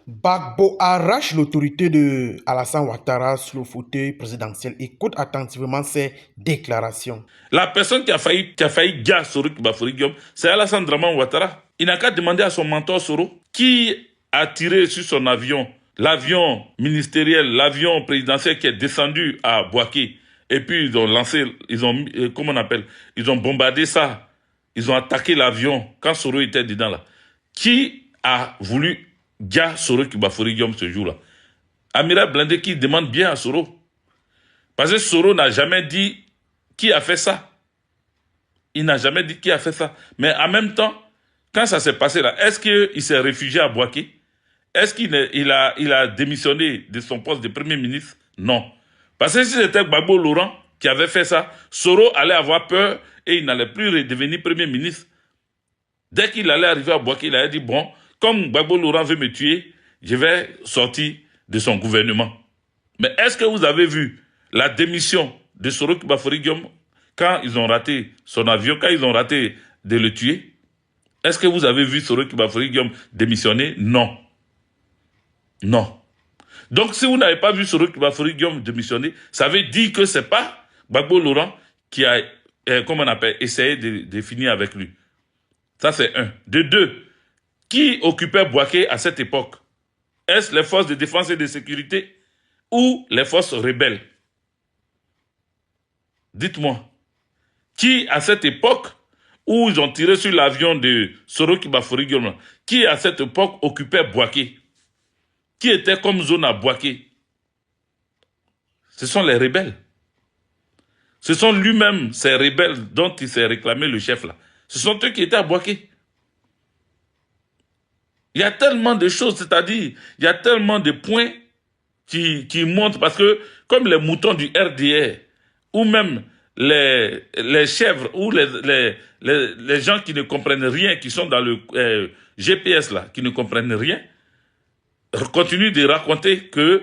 Gbagbo arrache l'autorité de Alassane Ouattara sur le fauteuil présidentiel. Écoute attentivement ces déclarations. La personne qui a failli gars Soro Kibafori Guillaume, c'est Alassane Draman Ouattara. Il n'a qu'à demander à son mentor Soro, qui a tiré sur son avion, l'avion ministériel, l'avion présidentiel qui est descendu à Bouaké. Et puis ils ont lancé, comment on appelle, ils ont bombardé ça. Ils ont attaqué l'avion quand Soro était dedans là. Qui a voulu gars Soro Kibafori Guillaume ce jour-là? Amiral Blindé qui demande bien à Soro. Parce que Soro n'a jamais dit qui a fait ça. Il n'a jamais dit qui a fait ça. Mais en même temps, quand ça s'est passé là, est-ce qu'il s'est réfugié à Bouaké? Est-ce qu'il a démissionné de son poste de Premier ministre? Non. Parce que si c'était Gbagbo Laurent qui avait fait ça, Soro allait avoir peur et il n'allait plus redevenir Premier ministre. Dès qu'il allait arriver à Bouaké, il allait dit, bon, comme Gbagbo Laurent veut me tuer, je vais sortir de son gouvernement. Mais est-ce que vous avez vu la démission de Soro Kibafori Guillaume quand ils ont raté son avion, quand ils ont raté de le tuer? Est-ce que vous avez vu Soro Kibafori Guillaume démissionner? Non. Non. Donc, si vous n'avez pas vu Soro Kibafori Guillaume démissionner, ça veut dire que c'est pas Gbagbo Laurent qui a, comment on appelle, essayé de finir avec lui. Ça, c'est un. De deux, qui occupait Bouaké à cette époque? Est-ce les forces de défense et de sécurité ou les forces rebelles? Dites-moi. Qui, à cette époque, où ils ont tiré sur l'avion de Soro Kibafori Guillaume, qui, à cette époque, occupait Bouaké? Qui était comme zone à Bouaké? Ce sont les rebelles. Ce sont lui-même, ces rebelles dont il s'est réclamé le chef là. Ce sont eux qui étaient à Bouaké. Il y a tellement de choses, c'est-à-dire, il y a tellement de points qui montrent, parce que comme les moutons du RDR, ou même les chèvres, ou les gens qui ne comprennent rien, qui sont dans le GPS là, qui ne comprennent rien, continuent de raconter que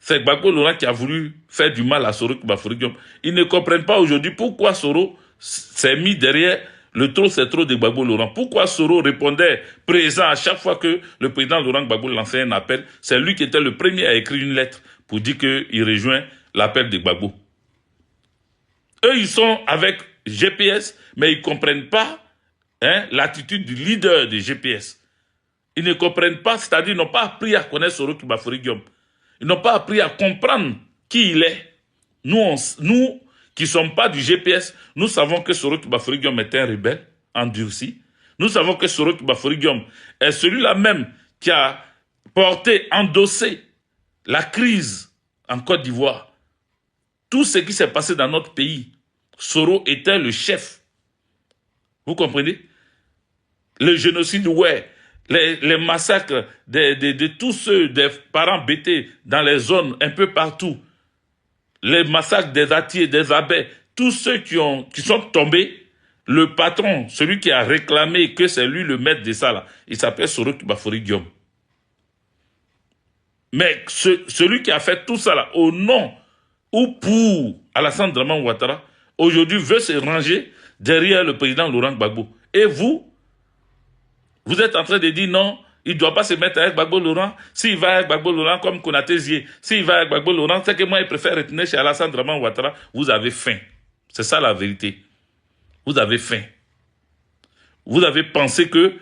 c'est Gbagbo Laurent qui a voulu faire du mal à Soro Kibafori Guillaume. Ils ne comprennent pas aujourd'hui pourquoi Soro s'est mis derrière le trop c'est trop de Gbagbo Laurent. Pourquoi Soro répondait présent à chaque fois que le président Laurent Gbagbo lançait un appel? C'est lui qui était le premier à écrire une lettre pour dire qu'il rejoint l'appel de Gbagbo. Eux, ils sont avec GPS, mais ils ne comprennent pas l'attitude du leader de GPS. Ils ne comprennent pas, c'est-à-dire ils n'ont pas appris à connaître Soro Kibafori Guillaume. Ils n'ont pas appris à comprendre qui il est. Nous qui ne sommes pas du GPS, nous savons que Soro Kibafori Guillaume est un rebelle endurci. Nous savons que Soro Kibafori Guillaume est celui-là même qui a endossé la crise en Côte d'Ivoire. Tout ce qui s'est passé dans notre pays, Soro était le chef. Vous comprenez? Le génocide, ouais. Les massacres de tous ceux, des parents bêtés dans les zones un peu partout. Les massacres des Atiers, des Abais, tous ceux qui sont tombés, le patron, celui qui a réclamé que c'est lui le maître de ça, là, il s'appelle Soro Kibafori Guillaume. Mais celui qui a fait tout ça là, au nom ou pour Alassane Draman Ouattara, aujourd'hui veut se ranger derrière le président Laurent Gbagbo. Et vous êtes en train de dire non, il ne doit pas se mettre avec Gbagbo Laurent. S'il va avec Gbagbo Laurent comme Konaté Zié, s'il va avec Gbagbo Laurent, c'est que moi, il préfère retourner chez Alassane Draman Ouattara. Vous avez faim. C'est ça la vérité. Vous avez faim. Vous avez pensé que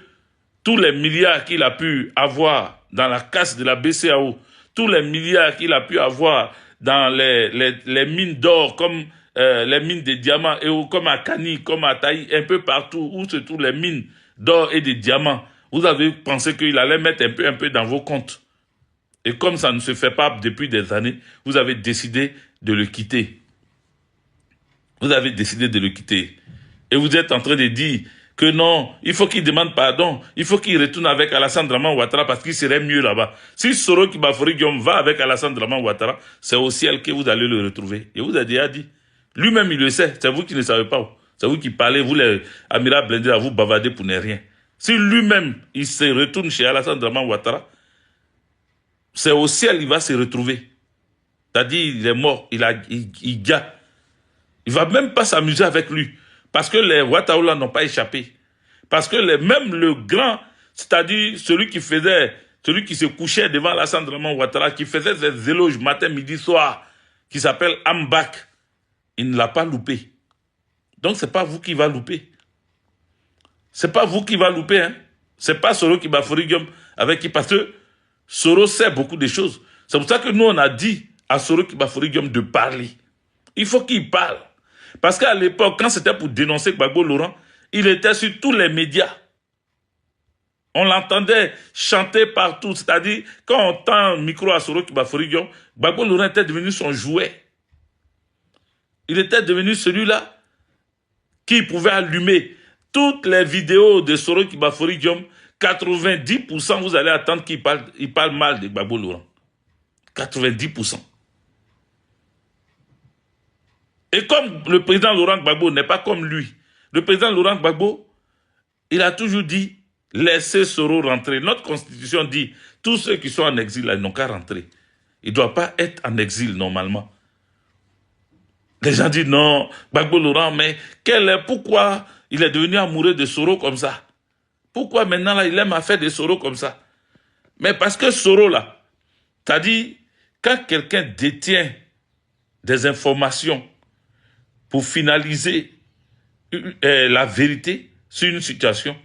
tous les milliards qu'il a pu avoir dans la casse de la BCAO, tous les milliards qu'il a pu avoir dans les mines d'or, comme les mines de diamants, et comme à Kani, comme à Taï, un peu partout, où se trouvent les mines d'or et de diamants, vous avez pensé qu'il allait mettre un peu dans vos comptes. Et comme ça ne se fait pas depuis des années, vous avez décidé de le quitter. Vous avez décidé de le quitter. Et vous êtes en train de dire que non, il faut qu'il demande pardon, il faut qu'il retourne avec Alassane Draman Ouattara parce qu'il serait mieux là-bas. Si Soro Kibafori Guillaume va avec Alassane Draman Ouattara, c'est au ciel que vous allez le retrouver. Et vous avez déjà dit. Lui-même, il le sait. C'est vous qui ne savez pas. C'est vous qui parlez, vous les Amiral Blindé, à vous bavarder pour ne rien. Si lui-même, il se retourne chez Alassane Draman Ouattara, c'est au ciel qu'il va se retrouver. C'est-à-dire, il est mort, il gagne. Il va même pas s'amuser avec lui. Parce que les Ouattaoula n'ont pas échappé. Parce que même le grand, c'est-à-dire celui qui faisait celui qui se couchait devant Alassane Draman Ouattara, qui faisait ses éloges matin, midi, soir, qui s'appelle Ambak, il ne l'a pas loupé. Donc, ce n'est pas vous qui va louper. Ce n'est pas vous qui va louper. Hein. Ce n'est pas Soro qui va Guillaume avec qui, parce que Soro sait beaucoup de choses. C'est pour ça que nous, on a dit à Soro qui va Guillaume de parler. Il faut qu'il parle. Parce qu'à l'époque, quand c'était pour dénoncer Gbagbo Laurent, il était sur tous les médias. On l'entendait chanter partout. C'est-à-dire, quand on tend un micro à Soro qui va Guillaume, Gbagbo Laurent était devenu son jouet. Il était devenu celui-là qui pouvait allumer toutes les vidéos de Soro qui va Guillaume. 90%, vous allez attendre qu'il parle mal de Gbagbo Laurent. 90%. Et comme le président Laurent Gbagbo n'est pas comme lui, le président Laurent Gbagbo, il a toujours dit, laissez Soro rentrer. Notre constitution dit, tous ceux qui sont en exil, ils n'ont qu'à rentrer. Ils ne doivent pas être en exil normalement. Les gens disent, non, Gbagbo Laurent, mais pourquoi il est devenu amoureux de Soro comme ça? Pourquoi maintenant là, il aime à faire des Soro comme ça? Mais parce que Soro là, c'est-à-dire, quand quelqu'un détient des informations pour finaliser la vérité sur une situation,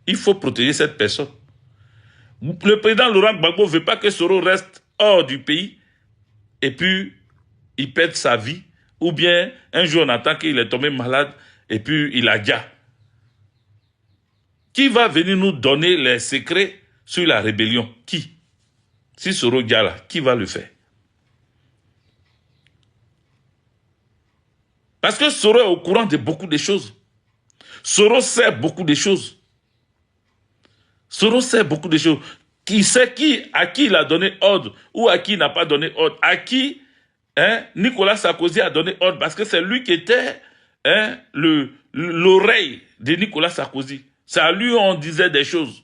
il faut protéger cette personne. Le président Laurent Gbagbo ne veut pas que Soro reste hors du pays et puis il perde sa vie, ou bien un jour on attend qu'il est tombé malade et puis il a déjà. Qui va venir nous donner les secrets sur la rébellion? Qui? Si Soro Dia là, qui va le faire? Parce que Soro est au courant de beaucoup de choses. Soro sait beaucoup de choses. Soro sait beaucoup de choses. Qui sait à qui il a donné ordre ou à qui il n'a pas donné ordre. À qui Nicolas Sarkozy a donné ordre parce que c'est lui qui était l'oreille de Nicolas Sarkozy. C'est à lui on disait des choses.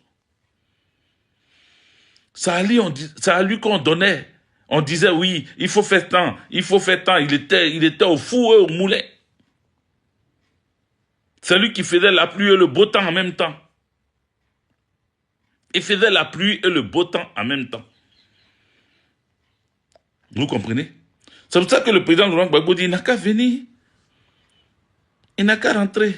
C'est à lui qu'on donnait. On disait oui, il faut faire tant, il faut faire tant. Il était au four et au moulin. C'est lui qui faisait la pluie et le beau temps en même temps. Il faisait la pluie et le beau temps en même temps. Vous comprenez? C'est pour ça que le président Laurent Gbagbo dit, il n'a qu'à venir. Il n'a qu'à rentrer.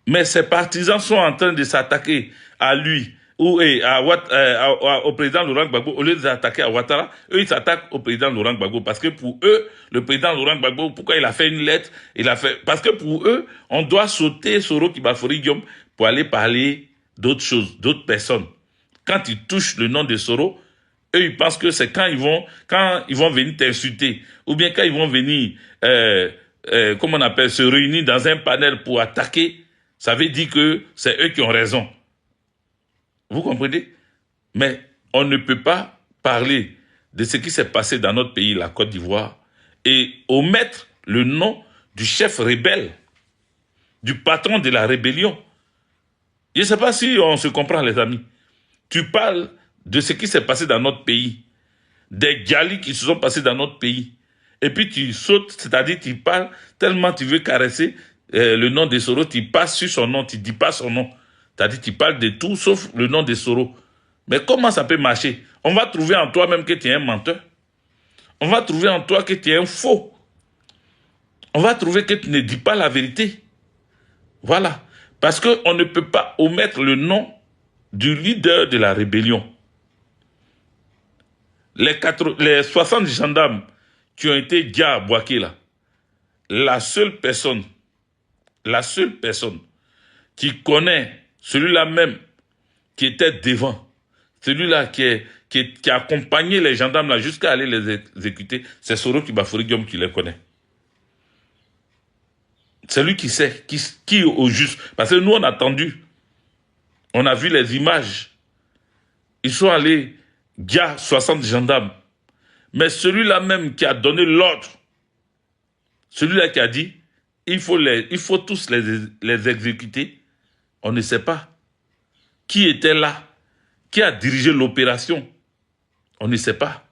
Mais ses partisans sont en train de s'attaquer à lui ou au président Laurent Gbagbo. Au lieu de s'attaquer à Ouattara, eux, ils s'attaquent au président Laurent Gbagbo. Parce que pour eux, le président Laurent Gbagbo, pourquoi il a fait une lettre? Parce que pour eux, on doit sauter Soro Kibafori Guillaume pour aller parler d'autres choses, d'autres personnes. Quand ils touchent le nom de Soro, eux, ils pensent que c'est quand ils vont venir t'insulter, ou bien quand ils vont venir, comment on appelle, se réunir dans un panel pour attaquer, ça veut dire que c'est eux qui ont raison. Vous comprenez? Mais on ne peut pas parler de ce qui s'est passé dans notre pays, la Côte d'Ivoire, et omettre le nom du chef rebelle, du patron de la rébellion. Je ne sais pas si on se comprend, les amis. Tu parles de ce qui s'est passé dans notre pays, des galis qui se sont passés dans notre pays, et puis tu sautes, c'est-à-dire tu parles tellement tu veux caresser le nom de Soro, tu passes sur son nom, tu ne dis pas son nom. C'est-à-dire tu parles de tout sauf le nom de Soro. Mais comment ça peut marcher? On va trouver en toi même que tu es un menteur. On va trouver en toi que tu es un faux. On va trouver que tu ne dis pas la vérité. Voilà. Parce qu'on ne peut pas omettre le nom du leader de la rébellion. Les 60 gendarmes qui ont été Dia à Bouaké là, la seule personne qui connaît celui-là même qui était devant, celui-là qui a accompagné les gendarmes là jusqu'à aller les exécuter, c'est Soro Kibafori Guillaume qui les connaît. C'est lui qui sait, qui est au juste. Parce que nous, on a attendu. On a vu les images. Ils sont allés, il y a 60 gendarmes. Mais celui-là même qui a donné l'ordre, celui-là qui a dit, il faut tous les exécuter, on ne sait pas. Qui était là? Qui a dirigé l'opération? On ne sait pas.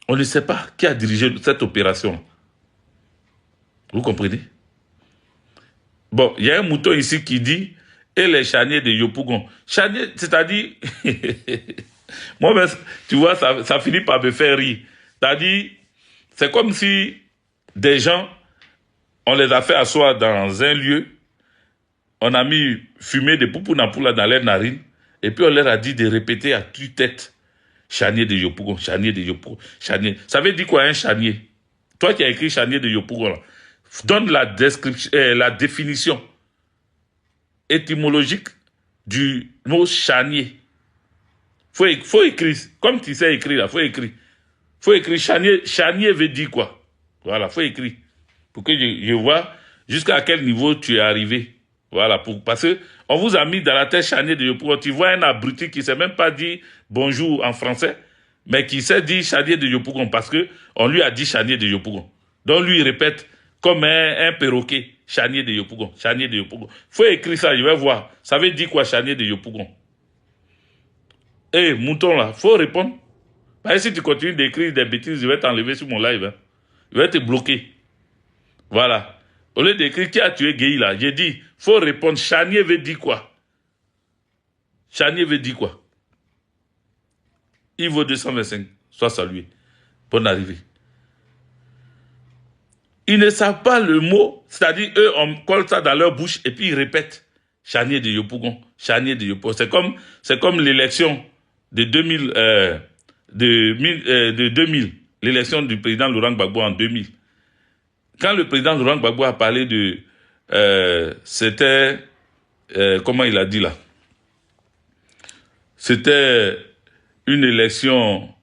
On ne sait pas qui a dirigé cette opération. Vous comprenez? Bon, il y a un mouton ici qui dit, et les charniers de Yopougon. Charnier, c'est-à-dire, moi, tu vois, ça finit par me faire rire. C'est-à-dire, c'est comme si des gens, on les a fait asseoir dans un lieu, on a mis fumée de poupounapula dans leurs narines, et puis on leur a dit de répéter à tue-tête, charnier de Yopougon, charnier de Yopougon, charnier. Ça veut dire quoi un charnier? Toi qui as écrit charnier de Yopougon, là, donne la description, la définition étymologique du mot charnier. Faut écrire, comme tu sais écrire là, faut écrire. Faut écrire charnier, charnier veut dire quoi? Voilà, faut écrire. Pour que je vois jusqu'à quel niveau tu es arrivé. Voilà, parce que on vous a mis dans la tête charnier de Yopougon. Tu vois un abruti qui ne sait même pas dire bonjour en français, mais qui sait dire charnier de Yopougon parce que on lui a dit charnier de Yopougon. Donc lui, il répète comme un perroquet, charnier de Yopougon, charnier de Yopougon. Faut écrire ça, je vais voir. Ça veut dire quoi, charnier de Yopougon? Eh, mouton là, faut répondre. Parce que si tu continues d'écrire des bêtises, je vais t'enlever sur mon live. Hein. Je vais te bloquer. Voilà. Au lieu d'écrire qui a tué Guy là, j'ai dit, faut répondre. Charnier veut dire quoi? Charnier veut dire quoi? Ivo 225, sois salué. Bonne arrivée. Ils ne savent pas le mot, c'est-à-dire eux, on colle ça dans leur bouche et puis ils répètent. Charnier de Yopougon, charnier de Yopougon. C'est comme l'élection de 2000, l'élection du président Laurent Gbagbo en 2000. Quand le président Laurent Gbagbo a parlé de... c'était... comment il a dit là? C'était une élection...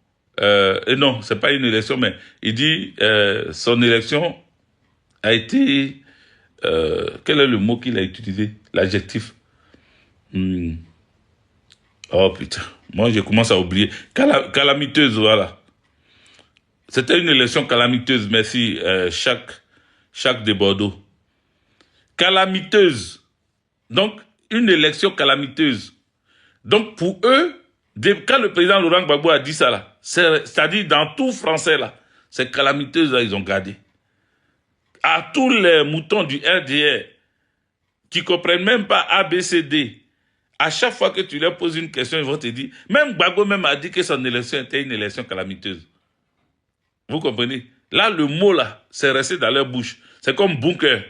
non, c'est pas une élection, mais il dit son élection a été... quel est le mot qu'il a utilisé? L'adjectif. Oh putain, moi je commence à oublier. Calamiteuse, voilà. C'était une élection calamiteuse, merci, chaque de Bordeaux. Calamiteuse. Donc, une élection calamiteuse. Donc, pour eux, quand le président Laurent Gbagbo a dit ça là, c'est-à-dire dans tout français là, c'est calamiteuse là, ils ont gardé. À tous les moutons du RDR qui comprennent même pas ABCD, à chaque fois que tu leur poses une question, ils vont te dire, même Gbagbo même a dit que son élection était une élection calamiteuse. Vous comprenez? Là, le mot là, c'est resté dans leur bouche. C'est comme bunker.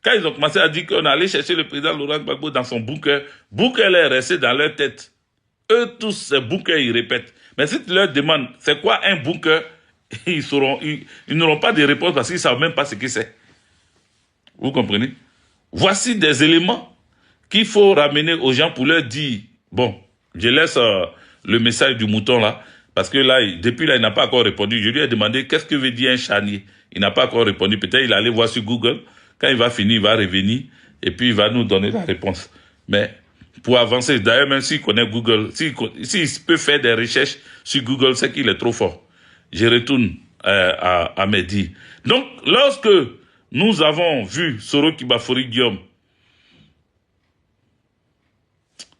Quand ils ont commencé à dire qu'on allait chercher le président Laurent Gbagbo dans son bunker, bunker est resté dans leur tête. Eux tous, ces bunkers, ils répètent. Mais si tu leur demandes, c'est quoi un bunker, ils n'auront pas de réponse parce qu'ils ne savent même pas ce que c'est. Vous comprenez? Voici des éléments qu'il faut ramener aux gens pour leur dire, bon, je laisse le message du mouton là, parce que là, depuis là, il n'a pas encore répondu. Je lui ai demandé qu'est-ce que veut dire un charnier. Il n'a pas encore répondu. Peut-être il allait voir sur Google. Quand il va finir, il va revenir et puis il va nous donner la réponse. Mais pour avancer, d'ailleurs, même s'il connaît Google, s'il peut faire des recherches sur Google, c'est qu'il est trop fort. Je retourne à mes dires. Donc, lorsque nous avons vu Soro Kibafori Guillaume,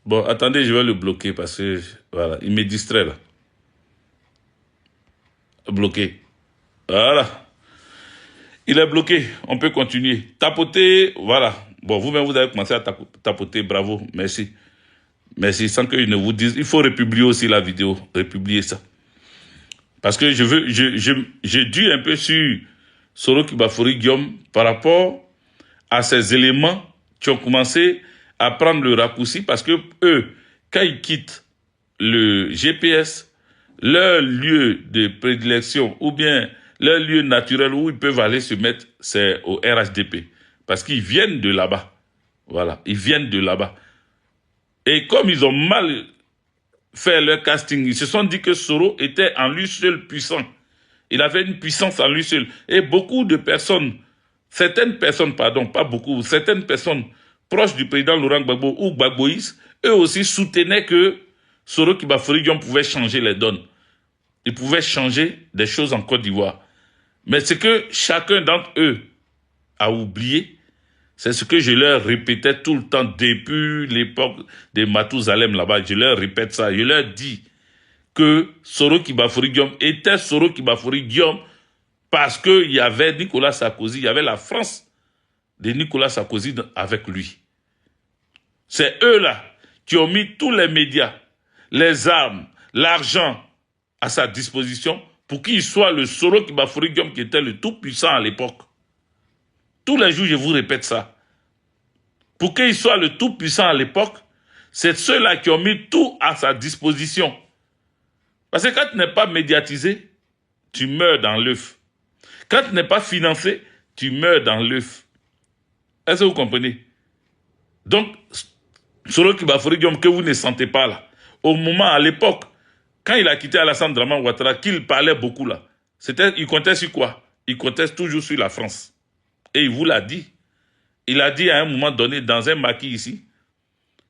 bon, attendez, je vais le bloquer parce que, voilà, il me distrait là. Bloqué. Voilà. Il est bloqué. On peut continuer. Tapoter, voilà. Bon, vous-même, vous avez commencé à tapoter. Bravo. Merci. Merci. Sans qu'ils ne vous disent. Il faut republier aussi la vidéo. Republier ça. Parce que j'ai dû un peu sur Soro Kibafori Guillaume par rapport à ces éléments qui ont commencé à prendre le raccourci parce que eux, quand ils quittent le GPS, leur lieu de prédilection ou bien leur lieu naturel où ils peuvent aller se mettre, c'est au RHDP. Parce qu'ils viennent de là-bas. Voilà, ils viennent de là-bas. Et comme ils ont mal fait leur casting, ils se sont dit que Soro était en lui seul puissant. Il avait une puissance en lui seul. Et beaucoup de personnes, certaines personnes, pardon, pas beaucoup, certaines personnes proches du président Laurent Gbagbo ou Gbagboïs, eux aussi soutenaient que Soro Kibafori Guillaume pouvait changer les donnes. Il pouvait changer des choses en Côte d'Ivoire. Mais ce que chacun d'entre eux a oublié, c'est ce que je leur répétais tout le temps depuis l'époque de Mathusalem là-bas. Je leur répète ça. Je leur dis que Soro Kibafori Guillaume était Soro Kibafori Guillaume parce qu'il y avait Nicolas Sarkozy, il y avait la France de Nicolas Sarkozy avec lui. C'est eux-là qui ont mis tous les médias, les armes, l'argent à sa disposition pour qu'il soit le Soro Kibafori Diom qui était le tout-puissant à l'époque. Tous les jours, je vous répète ça. Pour qu'il soit le tout-puissant à l'époque, c'est ceux-là qui ont mis tout à sa disposition. Parce que quand tu n'es pas médiatisé, tu meurs dans l'œuf. Quand tu n'es pas financé, tu meurs dans l'œuf. Est-ce que vous comprenez? Donc, Soro Kibafori Diom que vous ne sentez pas là, au moment, à l'époque, quand il a quitté Alassane Draman Ouattara, qu'il parlait beaucoup là, il comptait sur quoi? Il comptait toujours sur la France. Et il vous l'a dit. Il a dit à un moment donné, dans un maquis ici,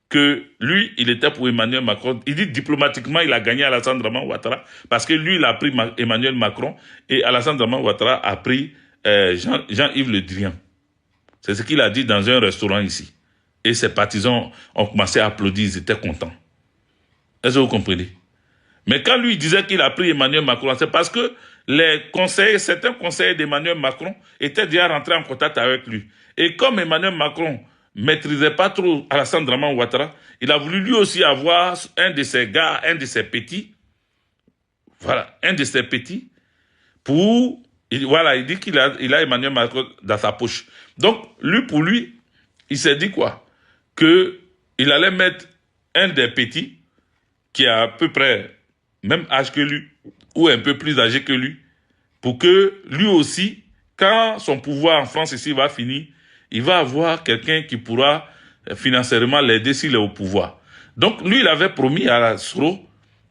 que lui, il était pour Emmanuel Macron. Il dit diplomatiquement, il a gagné Alassane Draman Ouattara, parce que lui, il a pris Emmanuel Macron, et Alassane Draman Ouattara a pris Jean-Yves Le Drian. C'est ce qu'il a dit dans un restaurant ici. Et ses partisans ont commencé à applaudir, ils étaient contents. Est-ce que vous comprenez? Mais quand lui disait qu'il a pris Emmanuel Macron, c'est parce que certains conseillers d'Emmanuel Macron étaient déjà rentrés en contact avec lui. Et comme Emmanuel Macron ne maîtrisait pas trop Alassane Draman Ouattara, il a voulu lui aussi avoir un de ses gars, un de ses petits, voilà, un de ses petits, il dit qu'il a Emmanuel Macron dans sa poche. Donc, pour lui, il s'est dit quoi? Il allait mettre un des petits, qui a à peu près même âge que lui, ou un peu plus âgé que lui, pour que lui aussi, quand son pouvoir en France ici va finir, il va avoir quelqu'un qui pourra financièrement l'aider s'il est au pouvoir. Donc lui, il avait promis à Soro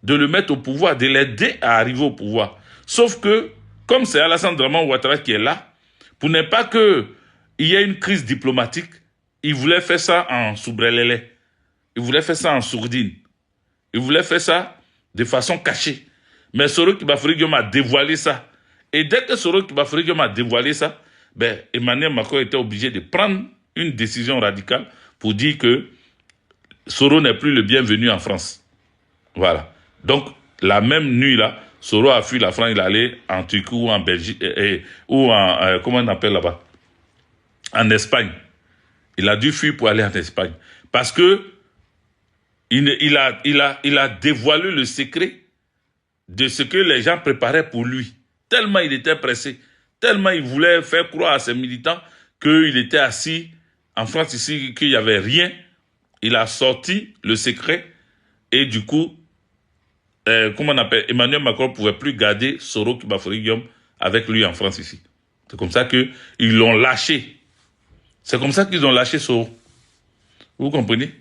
de le mettre au pouvoir, de l'aider à arriver au pouvoir. Sauf que, comme c'est Alassane Draman Ouattara qui est là, pour ne pas qu'il y ait une crise diplomatique, il voulait faire ça en soubrelélé. Il voulait faire ça en sourdine. Il voulait faire ça de façon cachée. Mais Soro Kibafori Diom a dévoilé ça. Et dès que Soro Kibafori Diom a dévoilé ça, Emmanuel Macron était obligé de prendre une décision radicale pour dire que Soro n'est plus le bienvenu en France. Voilà. Donc, la même nuit-là, Soro a fui la France, il allait en Turquie ou en Belgique, ou en, comment on appelle là-bas? En Espagne. Il a dû fuir pour aller en Espagne. Parce que il a dévoilé le secret de ce que les gens préparaient pour lui. Tellement il était pressé, tellement il voulait faire croire à ses militants qu'il était assis en France ici, qu'il n'y avait rien. Il a sorti le secret et du coup, Emmanuel Macron ne pouvait plus garder Soro Kibafori Diom avec lui en France ici. C'est comme ça qu'ils l'ont lâché. C'est comme ça qu'ils ont lâché Soro. Vous comprenez?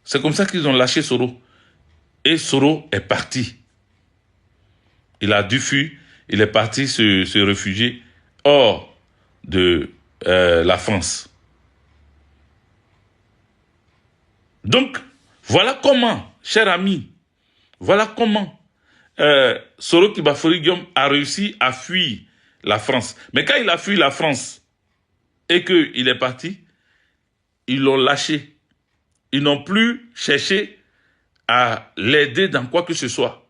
C'est comme ça qu'ils ont lâché Soro. Et Soro est parti. Il a dû fuir. Il est parti se réfugier hors de la France. Donc, voilà comment, cher ami, voilà comment Soro Kibafori Diom a réussi à fuir la France. Mais quand il a fui la France et qu'il est parti, ils l'ont lâché. Ils n'ont plus cherché à l'aider dans quoi que ce soit.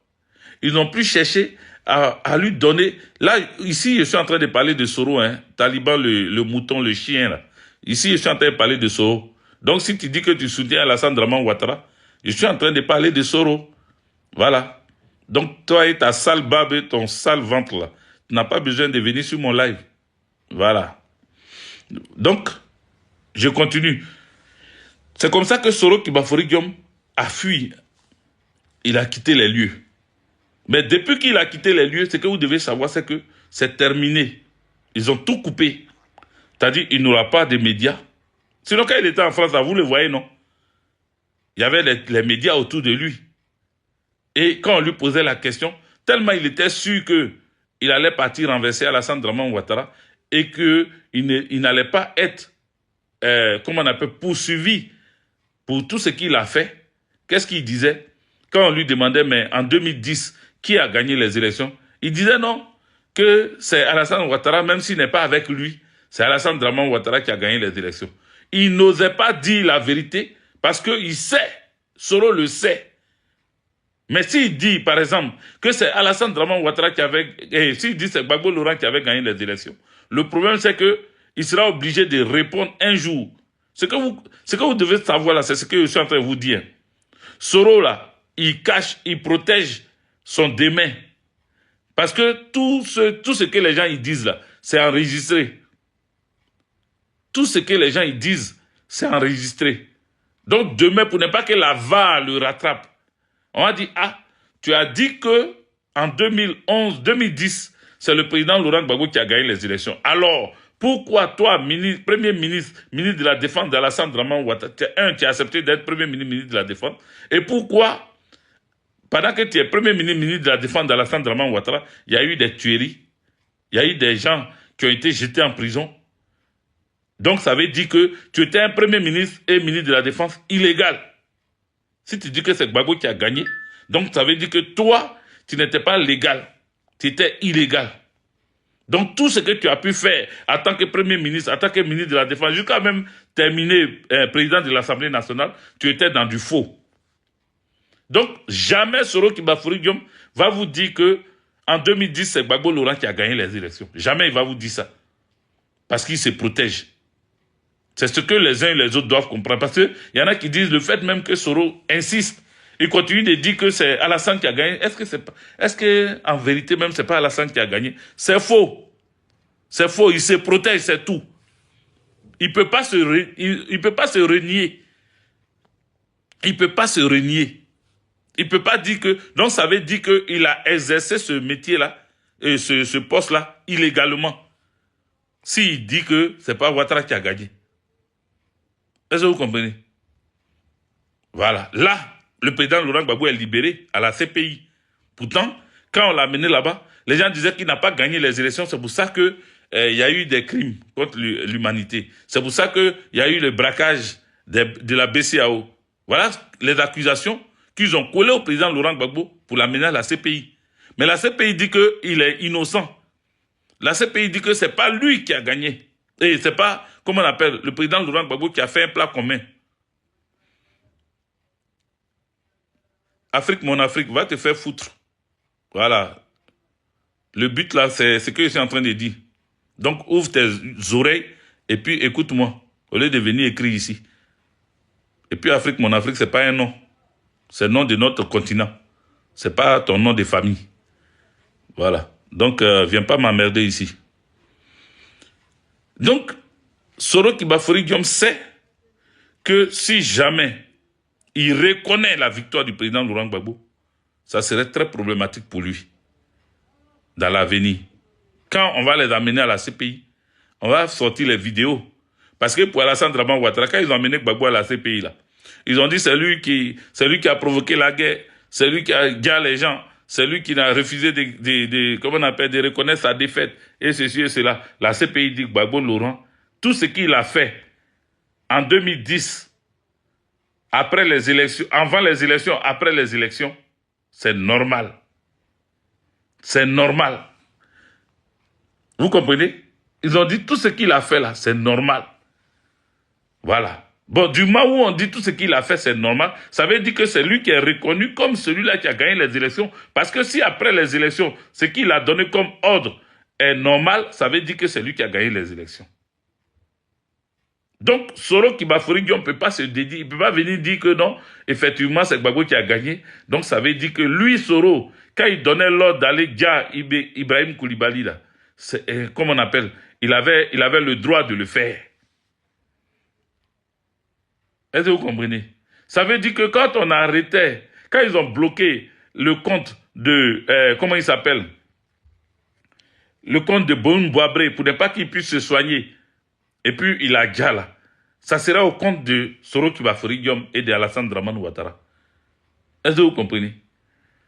Ils n'ont plus cherché à lui donner... Là, ici, je suis en train de parler de Soro, hein, Taliban, le mouton, le chien. Là. Ici, je suis en train de parler de Soro. Donc, si tu dis que tu soutiens Alassane Draman Ouattara, je suis en train de parler de Soro. Voilà. Donc, toi et ta sale barbe et ton sale ventre, là, tu n'as pas besoin de venir sur mon live. Voilà. Donc, je continue. C'est comme ça que Soro Kibafori Diom a fui. Il a quitté les lieux. Mais depuis qu'il a quitté les lieux, ce que vous devez savoir, c'est que c'est terminé. Ils ont tout coupé. C'est-à-dire qu'il n'aura pas de médias. Sinon, quand il était en France, là, vous le voyez, non? Il y avait les médias autour de lui. Et quand on lui posait la question, tellement il était sûr qu'il allait partir renverser Alassane Draman Ouattara et qu'il n'allait pas être, comment on appelle, poursuivi pour tout ce qu'il a fait. Qu'est-ce qu'il disait? Quand on lui demandait, mais en 2010, qui a gagné les élections? Il disait non, que c'est Alassane Ouattara, même s'il n'est pas avec lui, c'est Alassane Draman Ouattara qui a gagné les élections. Il n'osait pas dire la vérité parce qu'il sait, Soro le sait. Mais s'il dit, par exemple, que c'est Alassane Draman Ouattara qui avait, et s'il dit que c'est Gbagbo Laurent qui avait gagné les élections, le problème c'est qu'il sera obligé de répondre un jour Ce que vous devez savoir là, c'est ce que je suis en train de vous dire. Soro là, il cache, il protège son démain. Parce que tout ce que les gens ils disent là, c'est enregistré. Tout ce que les gens ils disent, c'est enregistré. Donc demain, pour ne pas que la VAR le rattrape, on va dire, ah, tu as dit que en 2011, 2010, c'est le président Laurent Gbagbo qui a gagné les élections. Alors, pourquoi toi, Premier ministre, ministre de la Défense d'Alassane Draman Ouattara, tu as accepté d'être Premier ministre, ministre de la Défense, et pourquoi, pendant que tu es Premier ministre, ministre de la Défense d'Alassane Draman Ouattara, il y a eu des tueries, il y a eu des gens qui ont été jetés en prison. Donc, ça veut dire que tu étais un Premier ministre et ministre de la Défense illégal. Si tu dis que c'est Gbagbo qui a gagné, donc ça veut dire que toi, tu n'étais pas légal. Tu étais illégal. Donc tout ce que tu as pu faire en tant que Premier ministre, en tant que ministre de la Défense, jusqu'à même terminer président de l'Assemblée nationale, tu étais dans du faux. Donc jamais Soro Kibafori Diom va vous dire que en 2010, c'est Gbagbo Laurent qui a gagné les élections. Jamais il va vous dire ça. Parce qu'il se protège. C'est ce que les uns et les autres doivent comprendre. Parce qu'il y en a qui disent le fait même que Soro insiste, il continue de dire que c'est Alassane qui a gagné. Est-ce que en vérité même c'est pas Alassane qui a gagné? C'est faux. C'est faux. Il se protège, c'est tout. Il peut pas se renier. Il peut pas se renier. Il peut pas dire que. Donc ça veut dire qu'il a exercé ce métier-là et ce poste-là illégalement. S'il dit que c'est pas Ouattara qui a gagné. Est-ce que vous comprenez? Voilà. Là, le président Laurent Gbagbo est libéré à la CPI. Pourtant, quand on l'a amené là-bas, les gens disaient qu'il n'a pas gagné les élections. C'est pour ça que il y a eu des crimes contre l'humanité. C'est pour ça qu'il y a eu le braquage de la BCAO. Voilà les accusations qu'ils ont collées au président Laurent Gbagbo pour l'amener à la CPI. Mais la CPI dit qu'il est innocent. La CPI dit que c'est pas lui qui a gagné. Et c'est pas, comment on appelle, le président Laurent Gbagbo qui a fait un plat commun. Afrique, mon Afrique, va te faire foutre. Voilà. Le but là, c'est ce que je suis en train de dire. Donc, ouvre tes oreilles et puis écoute-moi, au lieu de venir écrire ici. Et puis, Afrique, mon Afrique, c'est pas un nom. C'est le nom de notre continent. C'est pas ton nom de famille. Voilà. Donc, viens pas m'emmerder ici. Donc, Soro Kibafori Diom sait que si jamais il reconnaît la victoire du président Laurent Gbagbo, ça serait très problématique pour lui dans l'avenir. Quand on va les amener à la CPI, on va sortir les vidéos. Parce que pour Alassane Draman Ouattara, quand ils ont amené Gbagbo à la CPI, là, ils ont dit c'est lui qui a provoqué la guerre, c'est lui qui a gardé les gens, c'est lui qui a refusé comment on appelle, de reconnaître sa défaite, et ceci et cela. La CPI dit Gbagbo Laurent, tout ce qu'il a fait en 2010, après les élections, avant les élections, après les élections, c'est normal. C'est normal. Vous comprenez? Ils ont dit tout ce qu'il a fait là, c'est normal. Voilà. Bon, du moment où on dit tout ce qu'il a fait, c'est normal, ça veut dire que c'est lui qui est reconnu comme celui-là qui a gagné les élections. Parce que si après les élections, ce qu'il a donné comme ordre est normal, ça veut dire que c'est lui qui a gagné les élections. Donc, Soro Kibafori Diom ne peut pas se dédier, il ne peut pas venir dire que non, effectivement, c'est Gbagbo qui a gagné. Donc, ça veut dire que lui, Soro, quand il donnait l'ordre d'aller dire Ibrahim Koulibaly, là, comment on appelle, il avait le droit de le faire. Est-ce que vous comprenez? Ça veut dire que quand on arrêtait, quand ils ont bloqué le compte de, comment il s'appelle? Le compte de Boun Boabré pour ne pas qu'il puisse se soigner. Et puis, il a déjà là. Ça sera au compte de Soro Kibafori Diom et de Alassane Draman Ouattara. Est-ce que vous comprenez?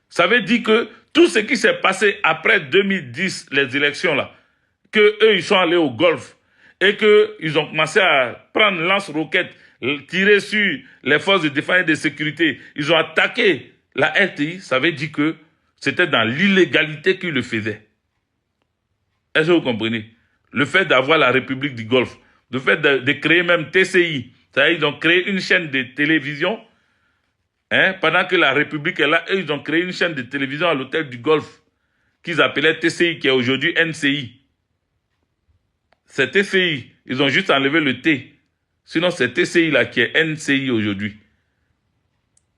Ça veut dire que tout ce qui s'est passé après 2010, les élections là, que eux ils sont allés au Golfe et qu'ils ont commencé à prendre lance-roquettes, tirer sur les forces de défense et de sécurité, ils ont attaqué la RTI, ça veut dire que c'était dans l'illégalité qu'ils le faisaient. Est-ce que vous comprenez? Le fait d'avoir la République du Golfe, le fait de créer même TCI, c'est-à-dire ils ont créé une chaîne de télévision, hein, pendant que la République est là, eux, ils ont créé une chaîne de télévision à l'hôtel du Golfe, qu'ils appelaient TCI, qui est aujourd'hui NCI. C'est TCI, ils ont juste enlevé le T. Sinon, c'est TCI là qui est NCI aujourd'hui.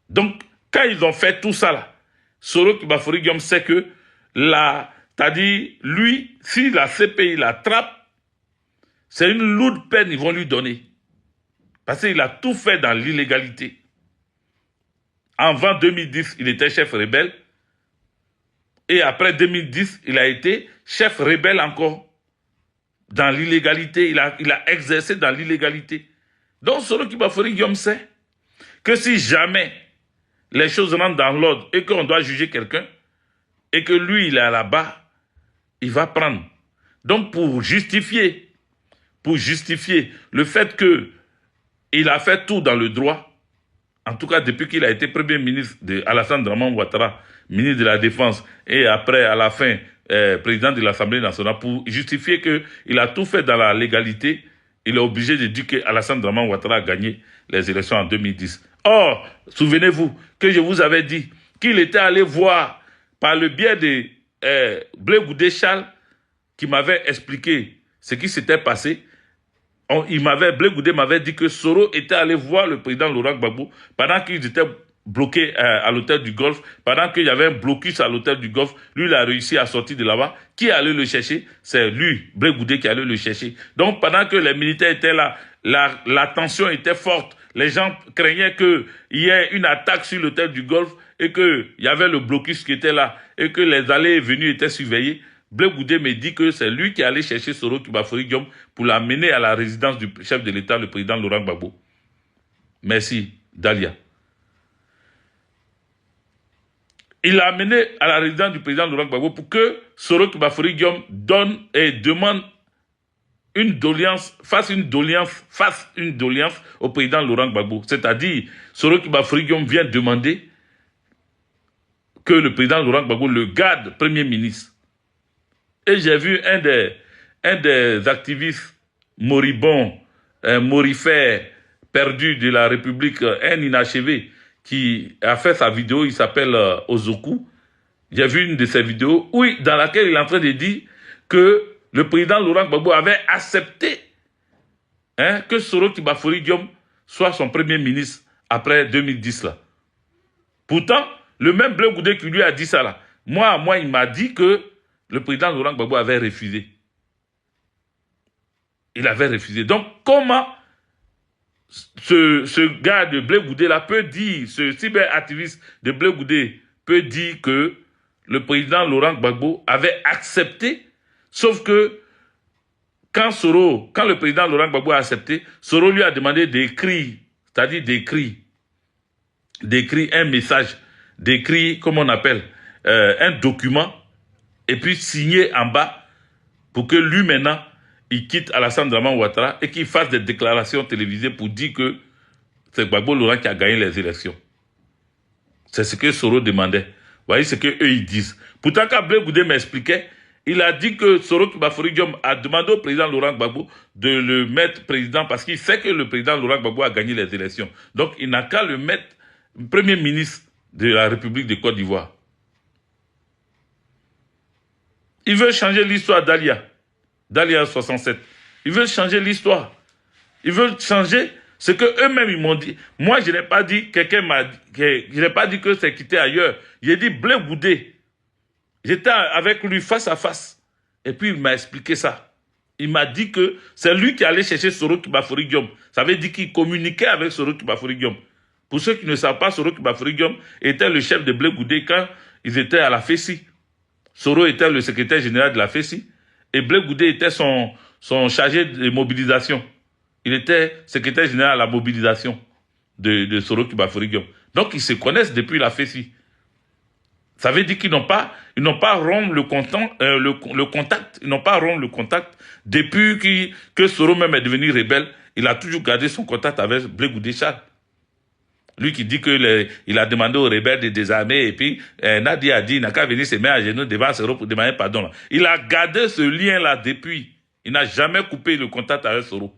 Donc, quand ils ont fait tout ça là, Soro Kibafori Guillaume sait que c'est-à-dire, lui, si la CPI l'attrape, c'est une lourde peine ils vont lui donner. Parce qu'il a tout fait dans l'illégalité. Avant 2010, il était chef rebelle. Et après 2010, il a été chef rebelle encore. Dans l'illégalité, il a exercé dans l'illégalité. Donc, Soro Kibafori Guillaume sait que si jamais les choses rentrent dans l'ordre et qu'on doit juger quelqu'un, et que lui, il est là-bas, il va prendre. Donc, pour justifier le fait qu'il a fait tout dans le droit, en tout cas depuis qu'il a été premier ministre de Alassane Draman Ouattara, ministre de la Défense, et après, à la fin, président de l'Assemblée nationale, pour justifier qu'il a tout fait dans la légalité, il est obligé de dire qu'Alassane Draman Ouattara a gagné les élections en 2010. Or, souvenez-vous que je vous avais dit qu'il était allé voir, par le biais de Blé Goudé Charles, qui m'avait expliqué ce qui s'était passé. Blé Goudé m'avait dit que Soro était allé voir le président Laurent Gbagbo pendant qu'ils étaient bloqués à l'hôtel du Golfe, pendant qu'il y avait un blocus à l'hôtel du Golfe. Lui, il a réussi à sortir de là-bas. Qui allait le chercher? C'est lui, Blé Goudé, qui allait le chercher. Donc, pendant que les militaires étaient là, la tension était forte. Les gens craignaient qu'il y ait une attaque sur l'hôtel du Golfe et qu'il y avait le blocus qui était là et que les allées et venues étaient surveillées. Blé Goudé me dit que c'est lui qui allait chercher Soro Kibafori Guillaume pour l'amener à la résidence du chef de l'État, le président Laurent Gbagbo. Merci, Dalia. Il l'a amené à la résidence du président Laurent Gbagbo pour que Soro Kibafori Guillaume donne et demande une doléance, fasse une doléance au président Laurent Gbagbo. C'est-à-dire, Soro Kibafori Guillaume vient demander que le président Laurent Gbagbo le garde premier ministre. Et j'ai vu un des activistes moribonds, morifères, perdus de la République, un inachevé, qui a fait sa vidéo, il s'appelle Ozoku. J'ai vu une de ses vidéos, dans laquelle il est en train de dire que le président Laurent Gbagbo avait accepté que Soro Kibafori Guillaume soit son premier ministre après 2010 là. Pourtant, le même Blé Goudé qui lui a dit ça là, moi il m'a dit que le président Laurent Gbagbo avait refusé. Il avait refusé. Donc, comment ce gars de Blé Goudé là peut dire, ce cyberactiviste de Blé Goudé peut dire que le président Laurent Gbagbo avait accepté, sauf que quand le président Laurent Gbagbo a accepté, Soro lui a demandé d'écrire, c'est-à-dire d'écrire un message, d'écrire, comment on appelle, un document, et puis signer en bas pour que lui maintenant, il quitte Alassane Draman Ouattara et qu'il fasse des déclarations télévisées pour dire que c'est Gbagbo Laurent qui a gagné les élections. C'est ce que Soro demandait. Vous voyez ce qu'eux ils disent. Pourtant, quand Blé Goudé m'expliquait, il a dit que Soro Kibafori Guillaume a demandé au président Laurent Gbagbo de le mettre président parce qu'il sait que le président Laurent Gbagbo a gagné les élections. Donc, il n'a qu'à le mettre premier ministre de la République de Côte d'Ivoire. Ils veulent changer l'histoire d'Alia. Dalia 67. Ils veulent changer l'histoire. Ils veulent changer ce que eux-mêmes ils m'ont dit. Moi, je n'ai pas dit, je n'ai pas dit que c'est quitté ailleurs. J'ai dit Blé Goudé. J'étais avec lui face à face. Et puis il m'a expliqué ça. Il m'a dit que c'est lui qui allait chercher Soro Kibafori Guillaume. Ça veut dire qu'il communiquait avec Soro Kibafori Guillaume. Pour ceux qui ne savent pas, Soro Kibafori Guillaume était le chef de Blé Goudé quand ils étaient à la FESI. Soro était le secrétaire général de la FESI. Et Blé Goudé était son chargé de mobilisation. Il était secrétaire général à la mobilisation de Soro Kibafori Guillaume. Donc, ils se connaissent depuis la FESI. Ça veut dire qu'ils n'ont pas rompu le contact. Ils n'ont pas rompu le contact. Depuis que Soro même est devenu rebelle, il a toujours gardé son contact avec Blé Goudé Charles. Lui qui dit qu'il a demandé aux rebelles de désarmer et puis Nadia a dit, il n'a qu'à venir se mettre à genoux devant Soro pour demander pardon. Là. Il a gardé ce lien-là depuis. Il n'a jamais coupé le contact avec Soro.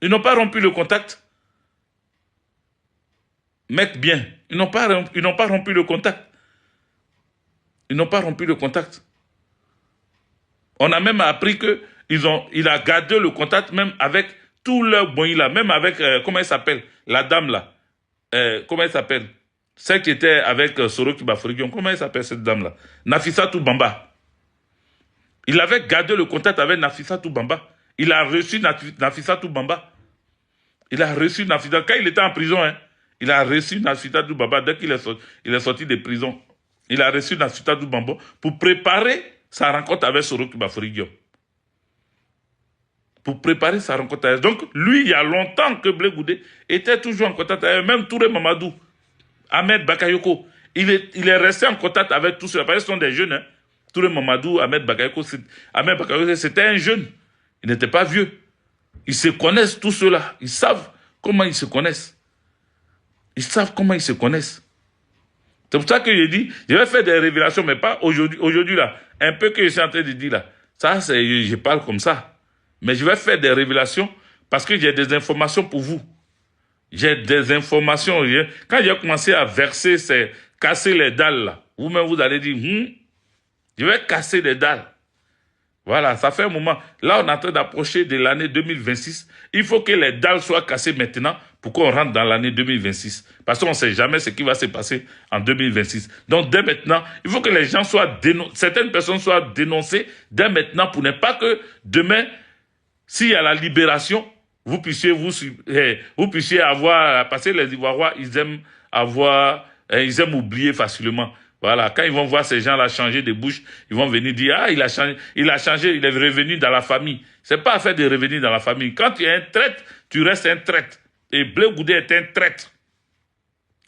Ils n'ont pas rompu le contact. Mec bien, ils n'ont pas rompu le contact. Ils n'ont pas rompu le contact. On a même appris qu'ils il a gardé le contact même avec tous leurs bons là, même avec, comment elle s'appelle, la dame là, comment elle s'appelle, celle qui était avec Soro Kibaforigium, comment elle s'appelle cette dame là, Nafissatou Bamba. Il avait gardé le contact avec Nafissatou Bamba. Il a reçu Nafissatou Bamba. Il a reçu Nafissatou, quand il était en prison, hein, il a reçu Nafissatou Bamba dès qu'il est sorti de prison. Il a reçu Nafissatou Bamba pour préparer sa rencontre avec Soro Kibaforigium. Pour préparer sa rencontre avec. Donc, lui, il y a longtemps que Blé Goudé était toujours en contact avec même Touré Mamadou, Ahmed Bakayoko. Il est resté en contact avec tous ceux-là. Parce que ce sont des jeunes. Hein. Touré Mamadou, Ahmed Bakayoko, c'était un jeune. Il n'était pas vieux. Ils se connaissent tous ceux-là. Ils savent comment ils se connaissent. Ils savent comment ils se connaissent. C'est pour ça que je dis, je vais faire des révélations, mais pas aujourd'hui. Aujourd'hui, là, un peu que je suis en train de dire, là, ça, je parle comme ça. Mais je vais faire des révélations parce que j'ai des informations pour vous. J'ai des informations. Quand j'ai commencé à verser, casser les dalles, là, vous-même, vous allez dire, je vais casser les dalles. Voilà, ça fait un moment. Là, on est en train d'approcher de l'année 2026. Il faut que les dalles soient cassées maintenant pour qu'on rentre dans l'année 2026. Parce qu'on ne sait jamais ce qui va se passer en 2026. Donc, dès maintenant, il faut que les gens soient dénoncés, certaines personnes soient dénoncées dès maintenant pour ne pas que demain, s'il y a la libération, vous puissiez avoir, parce que les Ivoiriens, ils aiment oublier facilement. Voilà, quand ils vont voir ces gens-là changer de bouche, ils vont venir dire, ah, il a changé, il est revenu dans la famille. C'est pas affaire de revenir dans la famille. Quand tu es un traître, tu restes un traître. Et Blé Goudé est un traître.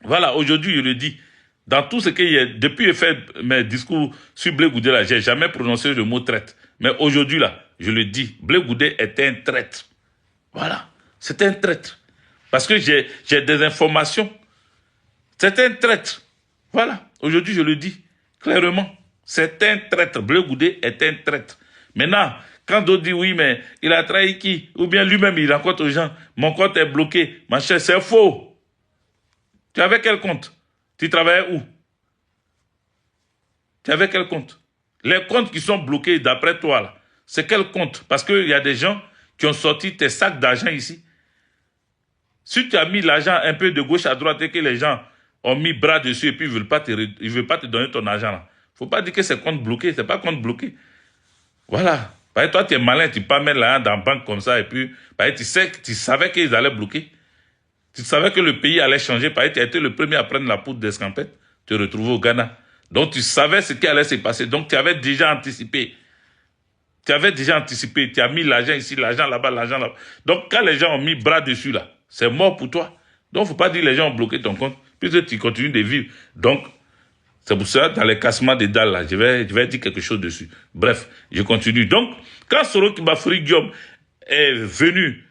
Voilà, aujourd'hui, je le dis. Dans tout ce qu'il y a, depuis que j'ai fait mes discours sur Blé Goudé, là, j'ai jamais prononcé le mot traître. Mais aujourd'hui, là, je le dis, Blé Goudé est un traître. Voilà, c'est un traître. Parce que j'ai des informations. C'est un traître. Voilà, aujourd'hui je le dis clairement. C'est un traître. Blé Goudé est un traître. Maintenant, quand d'autres disent oui, mais il a trahi qui? Ou bien lui-même il raconte aux gens, mon compte est bloqué. Ma chère, c'est faux. Tu avais quel compte? Tu travaillais où? Tu avais quel compte? Les comptes qui sont bloqués d'après toi, là, c'est quel compte? Parce qu'il y a des gens qui ont sorti tes sacs d'argent ici. Si tu as mis l'argent un peu de gauche à droite et que les gens ont mis bras dessus et puis ils veulent pas te donner ton argent là. Faut pas dire que c'est compte bloqué, c'est pas compte bloqué. Voilà. Parce que toi, tu es malin, tu peux pas mettre l'argent dans la banque comme ça et puis, tu savais qu'ils allaient bloquer. Tu savais que le pays allait changer. Parce que tu as été le premier à prendre la poudre d'escampette, te retrouver au Ghana. Donc, tu savais ce qui allait se passer. Donc, tu avais déjà anticipé. Tu avais déjà anticipé. Tu as mis l'argent ici, l'argent là-bas, l'argent là-bas. Donc, quand les gens ont mis bras dessus là, c'est mort pour toi. Donc, faut pas dire que les gens ont bloqué ton compte, puisque tu continues de vivre. Donc, c'est pour ça, dans les cassements des dalles, là, je vais dire quelque chose dessus. Bref, je continue. Donc, quand Soro Kibaforigium est venu,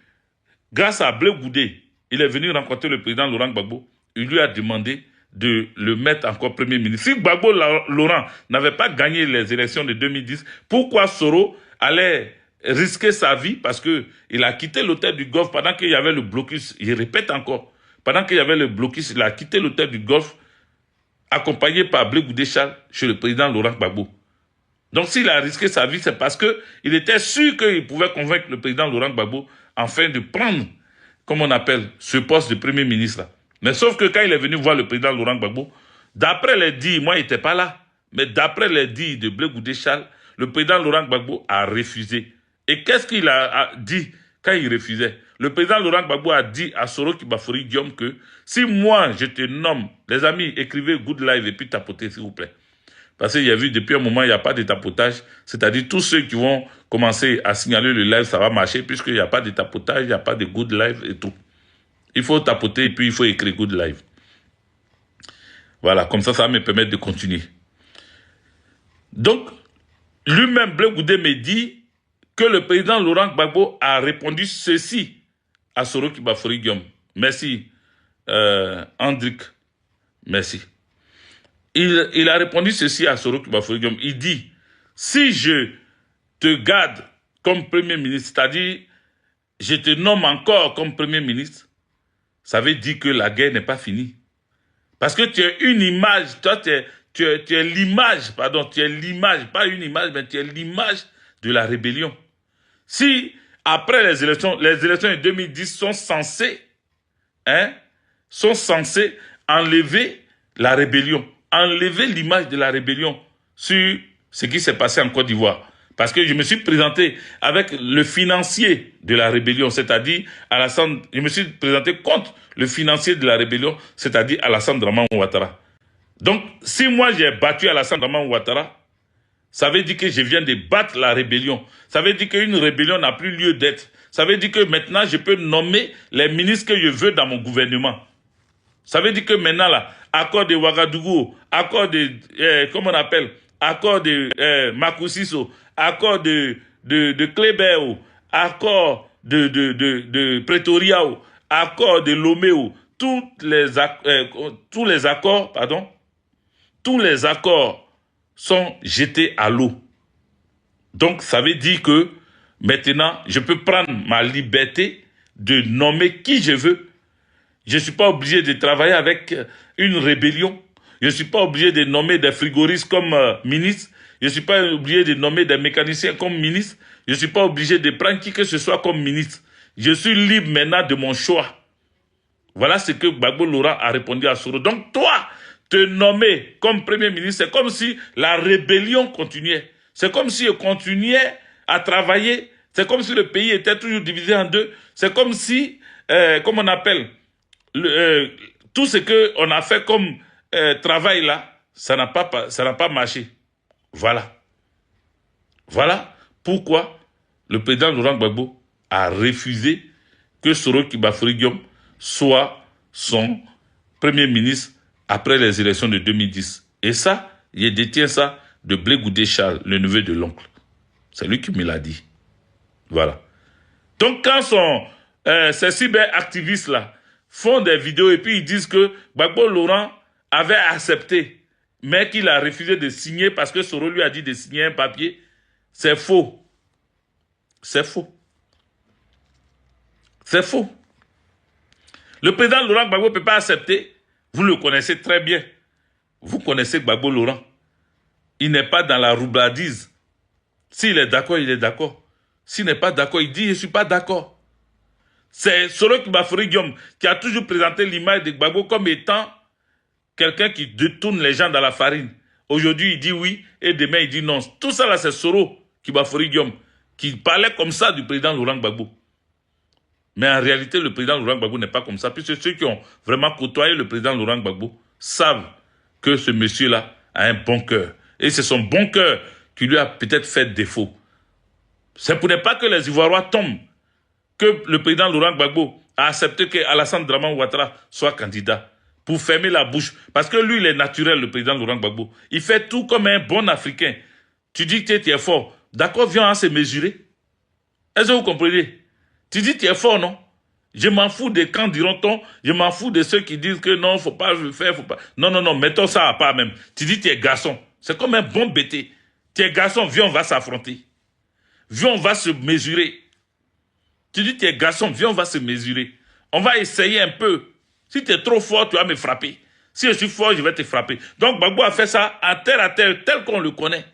grâce à Blé Goudé, il est venu rencontrer le président Laurent Gbagbo, il lui a demandé de le mettre encore Premier ministre. Si Gbagbo Laurent n'avait pas gagné les élections de 2010, pourquoi Soro allait risquer sa vie? Parce qu'il a quitté l'hôtel du Golfe pendant qu'il y avait le blocus. Je répète encore. Pendant qu'il y avait le blocus, il a quitté l'hôtel du Golfe, accompagné par Blé Goudé Charles, chez le président Laurent Gbagbo. Donc s'il a risqué sa vie, c'est parce qu'il était sûr qu'il pouvait convaincre le président Laurent Gbagbo afin de prendre, comme on appelle, ce poste de Premier ministre là. Mais sauf que quand il est venu voir le président Laurent Gbagbo, d'après les dires, moi il n'étais pas là, mais d'après les dires de Blé Goudé Charles, le président Laurent Gbagbo a refusé. Et qu'est-ce qu'il a dit quand il refusait? Le président Laurent Gbagbo a dit à Soro Kibaforigium que si moi je te nomme, les amis, écrivez good live et puis tapotez s'il vous plaît. Parce qu'il y a vu depuis un moment, il n'y a pas de tapotage. C'est-à-dire tous ceux qui vont commencer à signaler le live, ça va marcher puisqu'il n'y a pas de tapotage, il n'y a pas de good live et tout. Il faut tapoter et puis il faut écrire good live. Voilà, comme ça, ça va me permettre de continuer. Donc, lui-même, Blé Goudé me dit que le président Laurent Gbagbo a répondu ceci à Soro Kibaforigium. Merci, Hendrik. Merci. Il a répondu ceci à Soro Kibaforigium. Il dit, si je te garde comme Premier ministre, c'est-à-dire, je te nomme encore comme Premier ministre, ça veut dire que la guerre n'est pas finie. Parce que tu es une image, toi, tu es l'image, pardon, tu es l'image, pas une image, mais tu es l'image de la rébellion. Si, après les élections de 2010 sont censées enlever la rébellion, enlever l'image de la rébellion sur ce qui s'est passé en Côte d'Ivoire. Parce que je me suis présenté avec le financier de la rébellion, c'est-à-dire Alassane, je me suis présenté contre le financier de la rébellion, c'est-à-dire Alassane Draman Ouattara. Donc, si moi j'ai battu Alassane Draman Ouattara, ça veut dire que je viens de battre la rébellion. Ça veut dire qu'une rébellion n'a plus lieu d'être. Ça veut dire que maintenant, je peux nommer les ministres que je veux dans mon gouvernement. Ça veut dire que maintenant, là, accord de Ouagadougou, accord de, comment on appelle, accord de Makusiso, accord de Kléber, accord de Pretoria, accord de Lomé, tous les accords, pardon, tous les accords sont jetés à l'eau. Donc, ça veut dire que maintenant, je peux prendre ma liberté de nommer qui je veux. Je ne suis pas obligé de travailler avec une rébellion. Je ne suis pas obligé de nommer des frigoristes comme ministres. Je ne suis pas obligé de nommer des mécaniciens comme ministres. Je ne suis pas obligé de prendre qui que ce soit comme ministre. Je suis libre maintenant de mon choix. Voilà ce que Gbagbo Laurent a répondu à Soro. Donc toi, te nommer comme Premier ministre, c'est comme si la rébellion continuait. C'est comme si on continuait à travailler. C'est comme si le pays était toujours divisé en deux. C'est comme si, comme on appelle, tout ce qu'on a fait comme travail là, ça n'a pas marché. Voilà. Voilà pourquoi le président Laurent Gbagbo a refusé que Soro Kibafori Diom soit son premier ministre après les élections de 2010. Et ça, il détient ça de Blé Goudé Charles, le neveu de l'oncle. C'est lui qui me l'a dit. Voilà. Donc quand ces cyberactivistes là font des vidéos et puis ils disent que Gbagbo Laurent avait accepté, mais qu'il a refusé de signer parce que Soro lui a dit de signer un papier, c'est faux. C'est faux. C'est faux. Le président Laurent Gbagbo ne peut pas accepter. Vous le connaissez très bien. Vous connaissez Gbagbo Laurent. Il n'est pas dans la roubladise. S'il est d'accord, il est d'accord. S'il n'est pas d'accord, il dit « je ne suis pas d'accord ». C'est Soro Kibafori Diom qui a toujours présenté l'image de Gbagbo comme étant quelqu'un qui détourne les gens dans la farine. Aujourd'hui, il dit oui et demain, il dit non. Tout ça, là, c'est Soro Kibafori Diom qui parlait comme ça du président Laurent Gbagbo. Mais en réalité, le président Laurent Gbagbo n'est pas comme ça, puisque ceux qui ont vraiment côtoyé le président Laurent Gbagbo savent que ce monsieur-là a un bon cœur. Et c'est son bon cœur qui lui a peut-être fait défaut. C'est pour ne pas que les Ivoiriens tombent que le président Laurent Gbagbo a accepté que Alassane Draman Ouattara soit candidat pour fermer la bouche. Parce que lui, il est naturel, le président Laurent Gbagbo. Il fait tout comme un bon Africain. Tu dis que tu es fort. D'accord, viens à se mesurer. Est-ce que vous comprenez? Tu dis que tu es fort, non? Je m'en fous des camps diront-on. Je m'en fous de ceux qui disent que non, faut pas le faire, faut pas. Non, non, non, mettons ça à part même. Tu dis que tu es garçon. C'est comme un bon bêté. Tu es garçon, viens, on va s'affronter. Viens, on va se mesurer. Tu dis que tu es garçon, viens, on va se mesurer. On va essayer un peu. Si tu es trop fort, tu vas me frapper. Si je suis fort, je vais te frapper. Donc, Gbagbo a fait ça à terre, tel qu'on le connaît.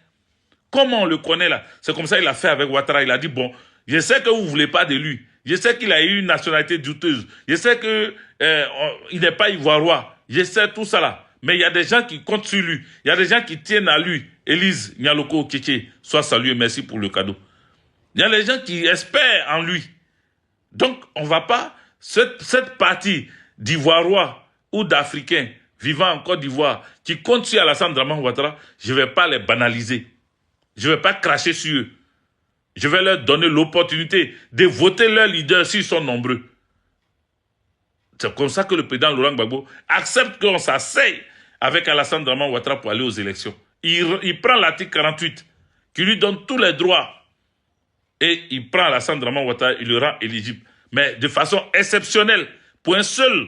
Comment on le connaît là? C'est comme ça qu'il a fait avec Ouattara. Il a dit, bon, je sais que vous ne voulez pas de lui. Je sais qu'il a eu une nationalité douteuse. Je sais qu'il n'est pas ivoirien. Je sais tout ça là. Mais il y a des gens qui comptent sur lui. Il y a des gens qui tiennent à lui. Élise Nyaloko Kéké, sois salué, merci pour le cadeau. Il y a des gens qui espèrent en lui. Donc, on ne va pas... Cette partie d'Ivoirois ou d'Africains vivant en Côte d'Ivoire qui comptent sur Alassane Draman Ouattara, je ne vais pas les banaliser. Je ne vais pas cracher sur eux. Je vais leur donner l'opportunité de voter leur leader s'ils sont nombreux. C'est comme ça que le président Laurent Gbagbo accepte qu'on s'asseye avec Alassane Draman Ouattara pour aller aux élections. Il prend l'article 48 qui lui donne tous les droits et il prend Alassane Draman Ouattara, il le rend éligible. Mais de façon exceptionnelle, pour une seule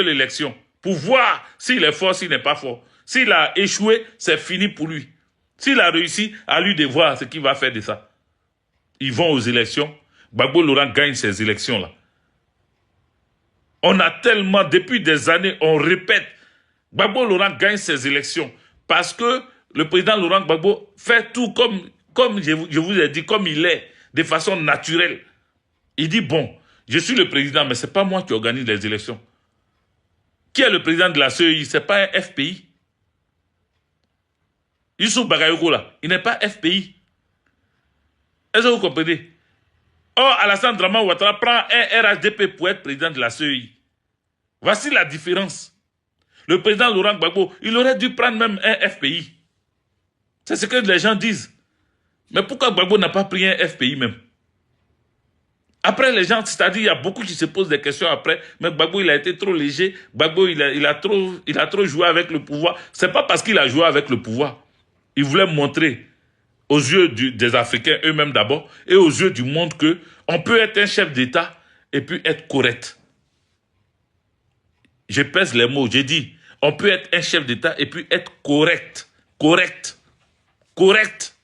élection, pour voir s'il est fort, s'il n'est pas fort. S'il a échoué, c'est fini pour lui. S'il a réussi, à lui de voir ce qu'il va faire de ça. Ils vont aux élections. Gbagbo Laurent gagne ces élections-là. On a tellement, depuis des années, on répète, Gbagbo Laurent gagne ces élections parce que le président Laurent Gbagbo fait tout comme comme je vous ai dit, comme il est, de façon naturelle. Il dit, bon, je suis le président, mais ce n'est pas moi qui organise les élections. Qui est le président de la CEI? Ce n'est pas un FPI. Youssouf Bagayoko, là, il n'est pas FPI. Est-ce que vous comprenez? Or, Alassane Draman Ouattara prend un RHDP pour être président de la CEI. Voici la différence. Le président Laurent Gbagbo, il aurait dû prendre même un FPI. C'est ce que les gens disent. Mais pourquoi Gbagbo n'a pas pris un FPI même? Après, les gens, c'est-à-dire, il y a beaucoup qui se posent des questions après, mais Gbagbo, il a été trop léger. Gbagbo, il a trop joué avec le pouvoir. C'est pas parce qu'il a joué avec le pouvoir. Il voulait montrer aux yeux des Africains eux-mêmes d'abord et aux yeux du monde que on peut être un chef d'État et puis être correct. Je pèse les mots, j'ai dit, on peut être un chef d'État et puis être correct. Correct. Correct.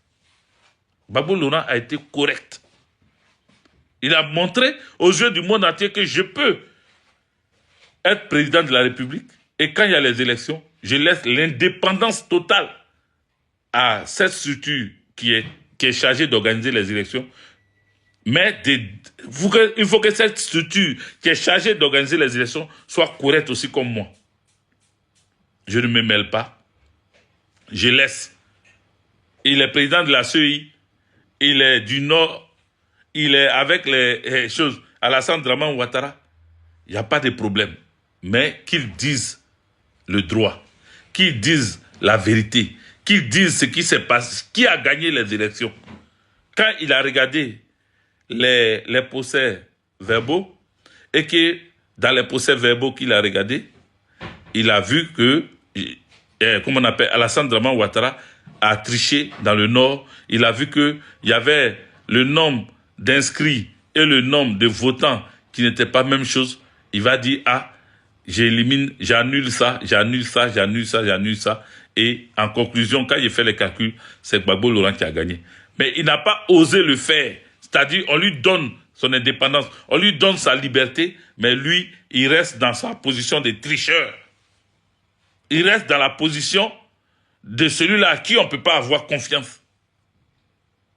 Gbagbo Laurent a été correct. Il a montré aux yeux du monde entier que je peux être président de la République et quand il y a les élections, je laisse l'indépendance totale à cette structure qui est chargée d'organiser les élections. Mais il faut que cette structure qui est chargée d'organiser les élections soit correcte aussi comme moi. Je ne me mêle pas. Je laisse. Il est président de la CEI. Il est du Nord. Il est avec les choses. Alassane Draman Ouattara, il n'y a pas de problème. Mais qu'ils disent le droit. Qu'ils disent la vérité. Qu'ils disent ce qui s'est passé. Qui a gagné les élections. Quand il a regardé les procès verbaux, et que dans les procès verbaux qu'il a regardés, il a vu que, comment on appelle, Alassane Draman Ouattara a triché dans le Nord. Il a vu qu'il y avait le nombre d'inscrits et le nombre de votants qui n'étaient pas la même chose. Il va dire, ah, j'élimine, j'annule ça, j'annule ça, j'annule ça, j'annule ça. Et en conclusion, quand il fait les calculs, c'est Gbagbo Laurent qui a gagné. Mais il n'a pas osé le faire. C'est-à-dire, on lui donne son indépendance, on lui donne sa liberté, mais lui, il reste dans sa position de tricheur. Il reste dans la position de celui-là à qui on ne peut pas avoir confiance.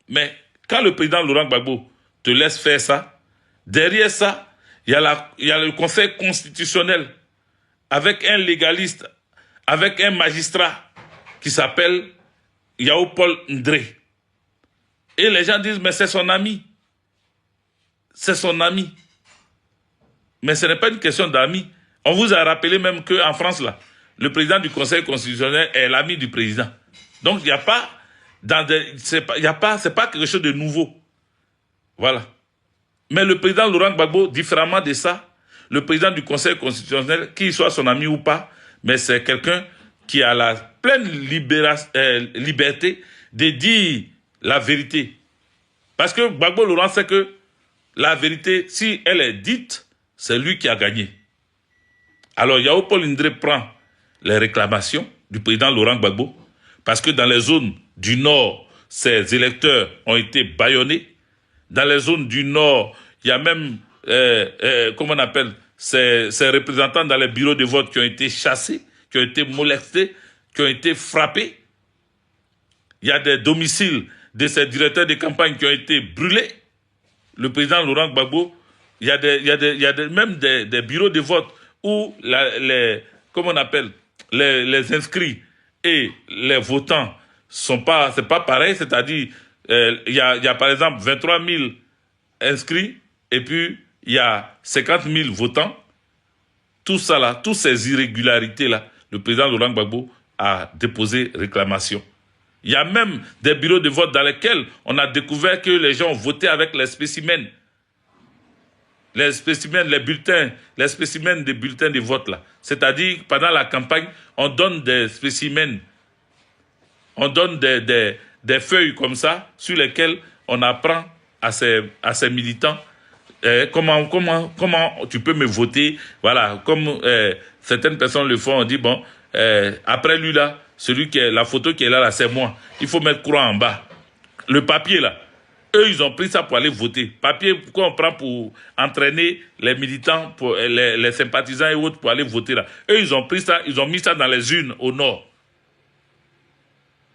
Mais quand le président Laurent Gbagbo te laisse faire ça, derrière ça, il y a le Conseil constitutionnel avec un légaliste, avec un magistrat qui s'appelle Yao Paul Ndré. Et les gens disent, mais c'est son ami. C'est son ami. Mais ce n'est pas une question d'amis. On vous a rappelé même qu'en France, là, le président du Conseil constitutionnel est l'ami du président. Donc, il n'y a pas, c'est pas quelque chose de nouveau. Voilà. Mais le président Laurent Gbagbo, différemment de ça, le président du Conseil constitutionnel, qu'il soit son ami ou pas, mais c'est quelqu'un qui a la pleine liberté de dire la vérité. Parce que Gbagbo Laurent sait que la vérité, si elle est dite, c'est lui qui a gagné. Alors, Yao Paul Ndré prend les réclamations du président Laurent Gbagbo, parce que dans les zones du Nord, ses électeurs ont été bâillonnés. Dans les zones du Nord, il y a même, comment on appelle, ces représentants dans les bureaux de vote qui ont été chassés, qui ont été molestés, qui ont été frappés. Il y a des domiciles de ces directeurs de campagne qui ont été brûlés. Le président Laurent Gbagbo, il y a même des bureaux de vote où comment on appelle, les inscrits et les votants c'est pas pareil, c'est-à-dire il y a par exemple 23 000 inscrits et puis il y a 50 000 votants. Tout ça là, toutes ces irrégularités là, le président Laurent Gbagbo a déposé réclamation. Il y a même des bureaux de vote dans lesquels on a découvert que les gens ont voté avec les spécimens. Les spécimens, les bulletins, les spécimens des bulletins de vote là. C'est-à-dire, pendant la campagne, on donne des spécimens, on donne des feuilles comme ça, sur lesquelles on apprend à ces militants comment tu peux me voter. Voilà, comme certaines personnes le font, on dit, bon, après lui là, la photo qui est là, c'est moi. Il faut mettre croix en bas. Le papier là, eux, ils ont pris ça pour aller voter. Papier, pourquoi on prend pour entraîner les militants, pour les sympathisants et autres pour aller voter là. Eux, ils ont pris ça, ils ont mis ça dans les urnes au nord.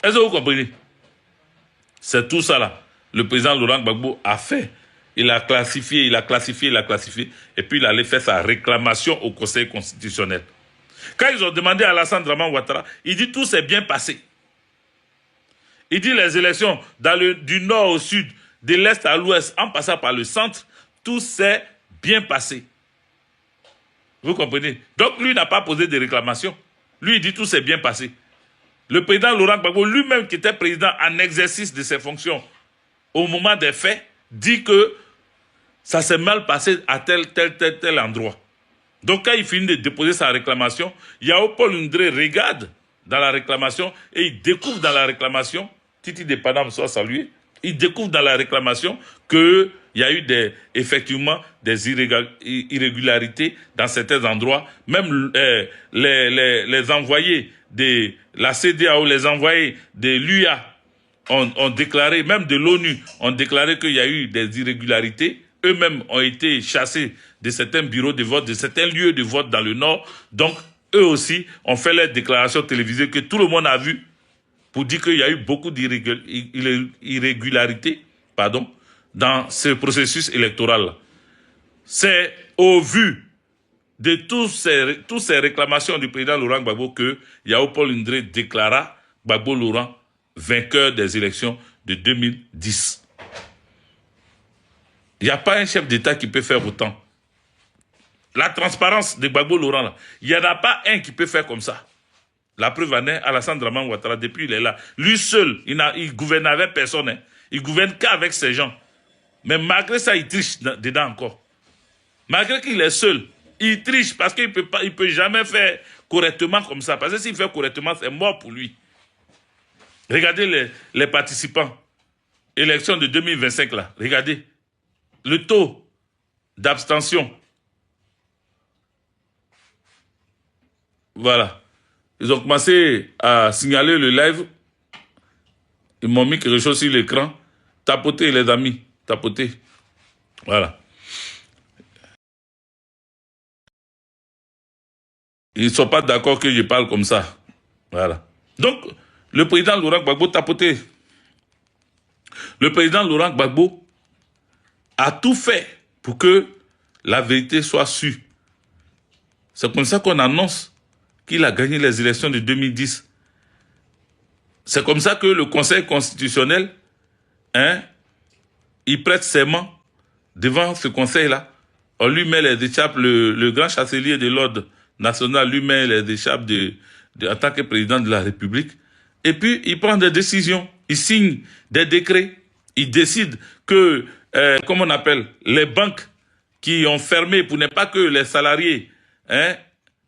Est-ce que vous comprenez? C'est tout ça là. Le président Laurent Gbagbo a fait. Il a classifié, il a classifié, il a classifié. Et puis il allait faire sa réclamation au Conseil constitutionnel. Quand ils ont demandé à Alassane Draman Ouattara, il dit tout s'est bien passé. Il dit les élections du nord au sud, de l'est à l'ouest, en passant par le centre, tout s'est bien passé. Vous comprenez? Donc lui n'a pas posé de réclamation. Lui il dit tout s'est bien passé. Le président Laurent Gbagbo, lui-même qui était président en exercice de ses fonctions, au moment des faits, dit que ça s'est mal passé à tel endroit. Donc quand il finit de déposer sa réclamation, Yao Paul Ndré regarde dans la réclamation et il découvre dans la réclamation, Titi de Paname soit salué, il découvre dans la réclamation qu'il y a eu effectivement des irrégularités dans certains endroits. Même les envoyés de la CEDEAO, les envoyés de l'UA ont déclaré, même de l'ONU, ont déclaré qu'il y a eu des irrégularités. Eux-mêmes ont été chassés de certains bureaux de vote, de certains lieux de vote dans le Nord. Donc, eux aussi ont fait leurs déclarations télévisées que tout le monde a vues pour dire qu'il y a eu beaucoup d'irrégularités dans ce processus électoral. C'est au vu de toutes ces réclamations du président Laurent Gbagbo que Yao Paul Ndré déclara Gbagbo Laurent vainqueur des élections de 2010. Il n'y a pas un chef d'État qui peut faire autant. La transparence de Gbagbo Laurent, là, il n'y en a pas un qui peut faire comme ça. La preuve en est, Alassane Draman Ouattara, depuis il est là. Lui seul, il gouverne avec personne. Hein. Il gouverne qu'avec ses gens. Mais malgré ça, il triche dedans encore. Malgré qu'il est seul, il triche parce qu'il ne peut jamais faire correctement comme ça. Parce que s'il fait correctement, c'est mort pour lui. Regardez les participants. Élection de 2025 là. Regardez. Le taux d'abstention. Voilà. Ils ont commencé à signaler le live. Ils m'ont mis quelque chose sur l'écran. Tapotez les amis. Tapotez. Voilà. Ils ne sont pas d'accord que je parle comme ça. Voilà. Donc, le président Laurent Gbagbo tapoté. Le président Laurent Gbagbo a tout fait pour que la vérité soit sûre. C'est comme ça qu'on annonce qu'il a gagné les élections de 2010. C'est comme ça que le Conseil constitutionnel, il prête serment devant ce conseil-là. On lui met les échappes, le grand chancelier de l'ordre national lui met les échappes en tant que président de la République. Et puis, il prend des décisions. Il signe des décrets. Il décide que, comment on appelle, les banques qui ont fermé pour ne pas que les salariés,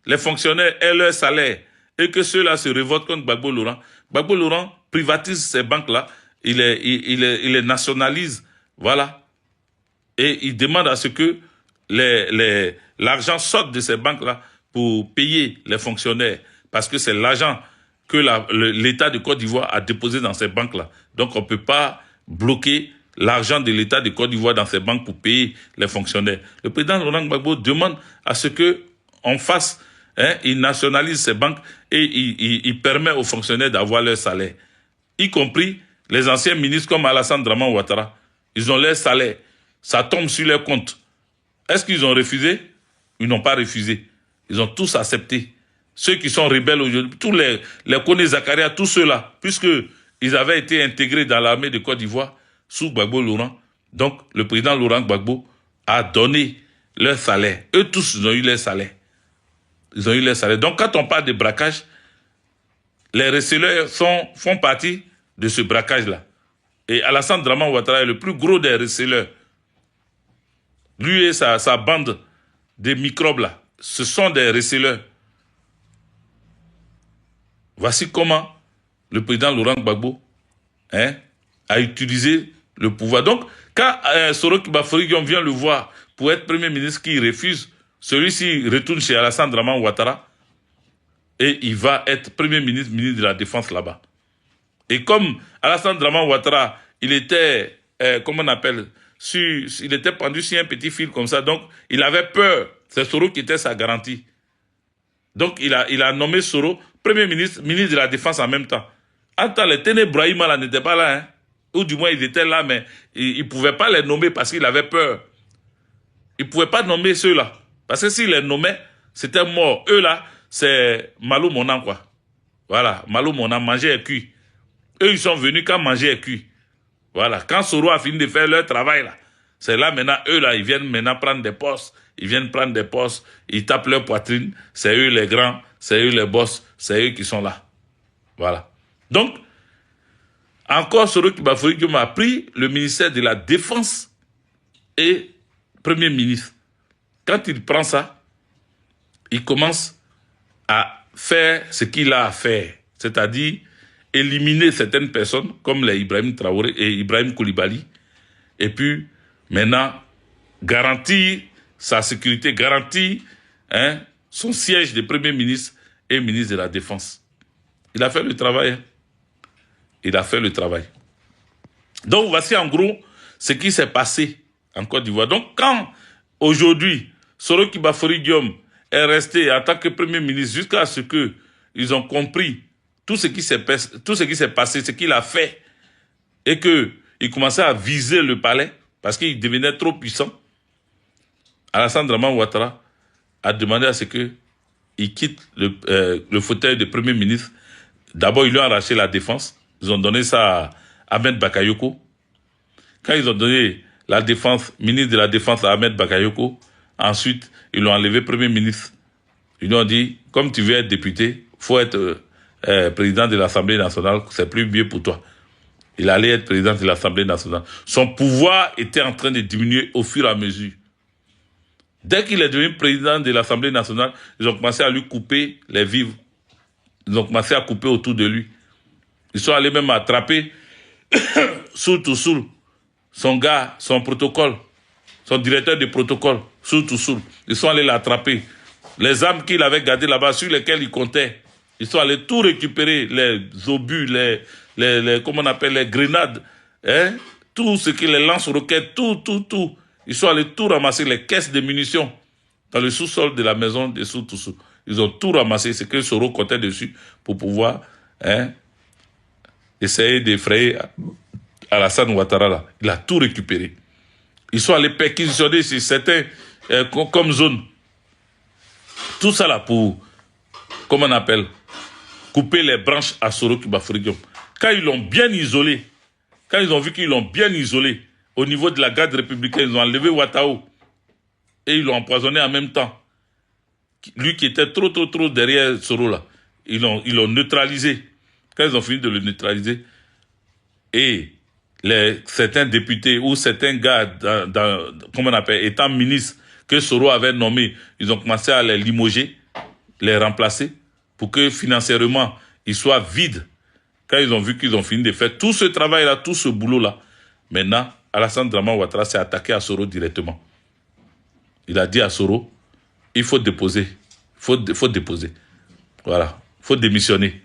les fonctionnaires aient leur salaire et que ceux-là se révoltent contre Gbagbo Laurent. Gbagbo Laurent privatise ces banques-là, il les nationalise, voilà. Et il demande à ce que l'argent sorte de ces banques-là pour payer les fonctionnaires, parce que c'est l'argent que l'État de Côte d'Ivoire a déposé dans ces banques-là. Donc on ne peut pas bloquer l'argent de l'État de Côte d'Ivoire dans ces banques pour payer les fonctionnaires. Le président Laurent Gbagbo demande à ce qu'on fasse, il nationalise ces banques et il permet aux fonctionnaires d'avoir leur salaire, y compris les anciens ministres comme Alassane Draman Ouattara. Ils ont leur salaire, ça tombe sur leur compte. Est-ce qu'ils ont refusé? Ils n'ont pas refusé. Ils ont tous accepté. Ceux qui sont rebelles aujourd'hui, tous les Koné Zakaria, tous ceux-là, puisqu'ils avaient été intégrés dans l'armée de Côte d'Ivoire sous Gbagbo Laurent. Donc, le président Laurent Gbagbo a donné leur salaire. Eux tous, ils ont eu leur salaire. Ils ont eu leur salaire. Donc, quand on parle de braquage, les receleurs font partie de ce braquage-là. Et Alassane Draman Ouattara est le plus gros des receleurs. Lui et sa bande de microbes-là, ce sont des receleurs. Voici comment le président Laurent Gbagbo a utilisé le pouvoir. Donc, quand Soro Kibaforigion vient le voir pour être Premier ministre qui refuse, celui-ci retourne chez Alassane Draman Ouattara et il va être Premier ministre, ministre de la Défense là-bas. Et comme Alassane Draman Ouattara, il était, comment on appelle, il était pendu sur un petit fil comme ça, donc il avait peur. C'est Soro qui était sa garantie. Donc il a nommé Soro Premier ministre, ministre de la Défense en même temps. En temps, les Téné Brahima n'étaient pas là. Ou du moins, ils étaient là, mais il ne pouvait pas les nommer parce qu'il avait peur. Il ne pouvait pas nommer ceux-là. Parce que s'il les nommait, c'était mort. Eux là, c'est Malou Monan, quoi. Voilà, Malou Monan, manger et cuit. Eux, ils sont venus quand manger est cuit. Voilà, quand Soro a fini de faire leur travail, là, c'est là maintenant, eux, là, ils viennent maintenant prendre des postes. Ils viennent prendre des postes, ils tapent leur poitrine. C'est eux les grands, c'est eux les boss, c'est eux qui sont là. Voilà. Donc, encore Soro Kibafori Diom a pris le ministère de la Défense et Premier ministre. Quand il prend ça, il commence à faire ce qu'il a à faire. C'est-à-dire éliminer certaines personnes comme les Ibrahim Traoré et Ibrahim Koulibaly. Et puis, maintenant, garantir sa sécurité, garantir son siège de Premier ministre et ministre de la Défense. Il a fait le travail. Il a fait le travail. Donc, voici en gros ce qui s'est passé en Côte d'Ivoire. Donc, quand aujourd'hui, Soro Kibafori Diom est resté en tant que Premier ministre jusqu'à ce qu'ils ont compris tout ce qui s'est passé, ce qu'il a fait, et qu'il commençait à viser le palais parce qu'il devenait trop puissant, Alassane Dramane Ouattara a demandé à ce qu'il quitte le fauteuil de Premier ministre. D'abord, ils lui ont arraché la défense. Ils ont donné ça à Ahmed Bakayoko. Quand ils ont donné la défense, ministre de la Défense à Ahmed Bakayoko, ensuite, ils l'ont enlevé Premier ministre. Ils lui ont dit, comme tu veux être député, il faut être président de l'Assemblée nationale, c'est plus mieux pour toi. Il allait être président de l'Assemblée nationale. Son pouvoir était en train de diminuer au fur et à mesure. Dès qu'il est devenu président de l'Assemblée nationale, ils ont commencé à lui couper les vivres. Ils ont commencé à couper autour de lui. Ils sont allés même attraper Soul to Soul, son gars, son protocole, son directeur de protocole, Soul to Soul. Ils sont allés l'attraper. Les armes qu'il avait gardées là-bas, sur lesquelles il comptait, ils sont allés tout récupérer, les obus, comment on appelle, les grenades, tout ce qui les lance-roquettes, tout. Ils sont allés tout ramasser, les caisses de munitions, dans le sous-sol de la maison de Soul to Soul. Ils ont tout ramassé, ce que Soro comptait dessus, pour pouvoir essayer d'effrayer Alassane Ouattara là. Il a tout récupéré. Ils sont allés perquisitionner sur certains comme zone. Tout ça là pour, comment on appelle, couper les branches à Soro Kibafori Diom. Quand ils l'ont bien isolé, quand ils ont vu qu'ils l'ont bien isolé, au niveau de la garde républicaine, ils ont enlevé Ouattao et ils l'ont empoisonné en même temps. Lui qui était trop derrière Soro là, ils l'ont neutralisé. Quand ils ont fini de le neutraliser, et certains députés ou certains gars, comment on appelle, étant ministres, que Soro avait nommés, ils ont commencé à les limoger, les remplacer, pour que financièrement, ils soient vides. Quand ils ont vu qu'ils ont fini de faire tout ce travail-là, tout ce boulot-là, maintenant, Alassane Dramane Ouattara s'est attaqué à Soro directement. Il a dit à Soro, il faut déposer. Faut déposer. Voilà. Il faut démissionner.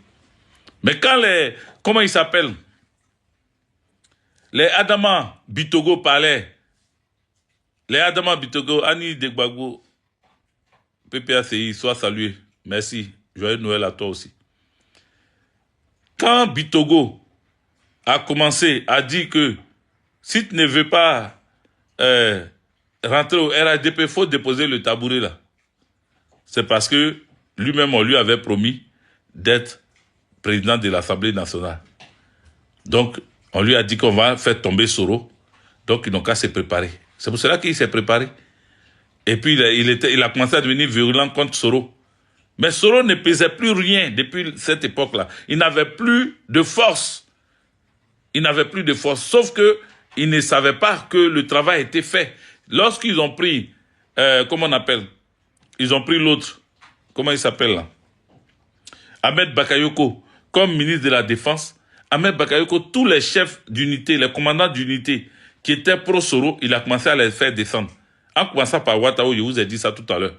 Mais quand comment ils s'appellent? Les Adama Bitogo parlaient. Les Adama Bitogo, Annie Degbagbo, PPACI, sois salué. Merci. Joyeux Noël à toi aussi. Quand Bitogo a commencé à dire que si tu ne veux pas rentrer au RADP, il faut déposer le tabouret là. C'est parce que lui-même, on lui avait promis d'être président de l'Assemblée nationale. Donc, on lui a dit qu'on va faire tomber Soro. Donc, ils n'ont qu'à se préparer. C'est pour cela qu'il s'est préparé. Et puis, il a commencé à devenir virulent contre Soro. Mais Soro ne pesait plus rien depuis cette époque-là. Il n'avait plus de force. Il n'avait plus de force. Sauf qu'il ne savait pas que le travail était fait. Lorsqu'ils ont pris, comment on appelle? Ils ont pris l'autre. Comment il s'appelle là? Ahmed Bakayoko, comme ministre de la Défense. Ahmed Bakayoko, tous les chefs d'unité, les commandants d'unité qui étaient pro-Soro, il a commencé à les faire descendre. En commençant par Ouattao, je vous ai dit ça tout à l'heure.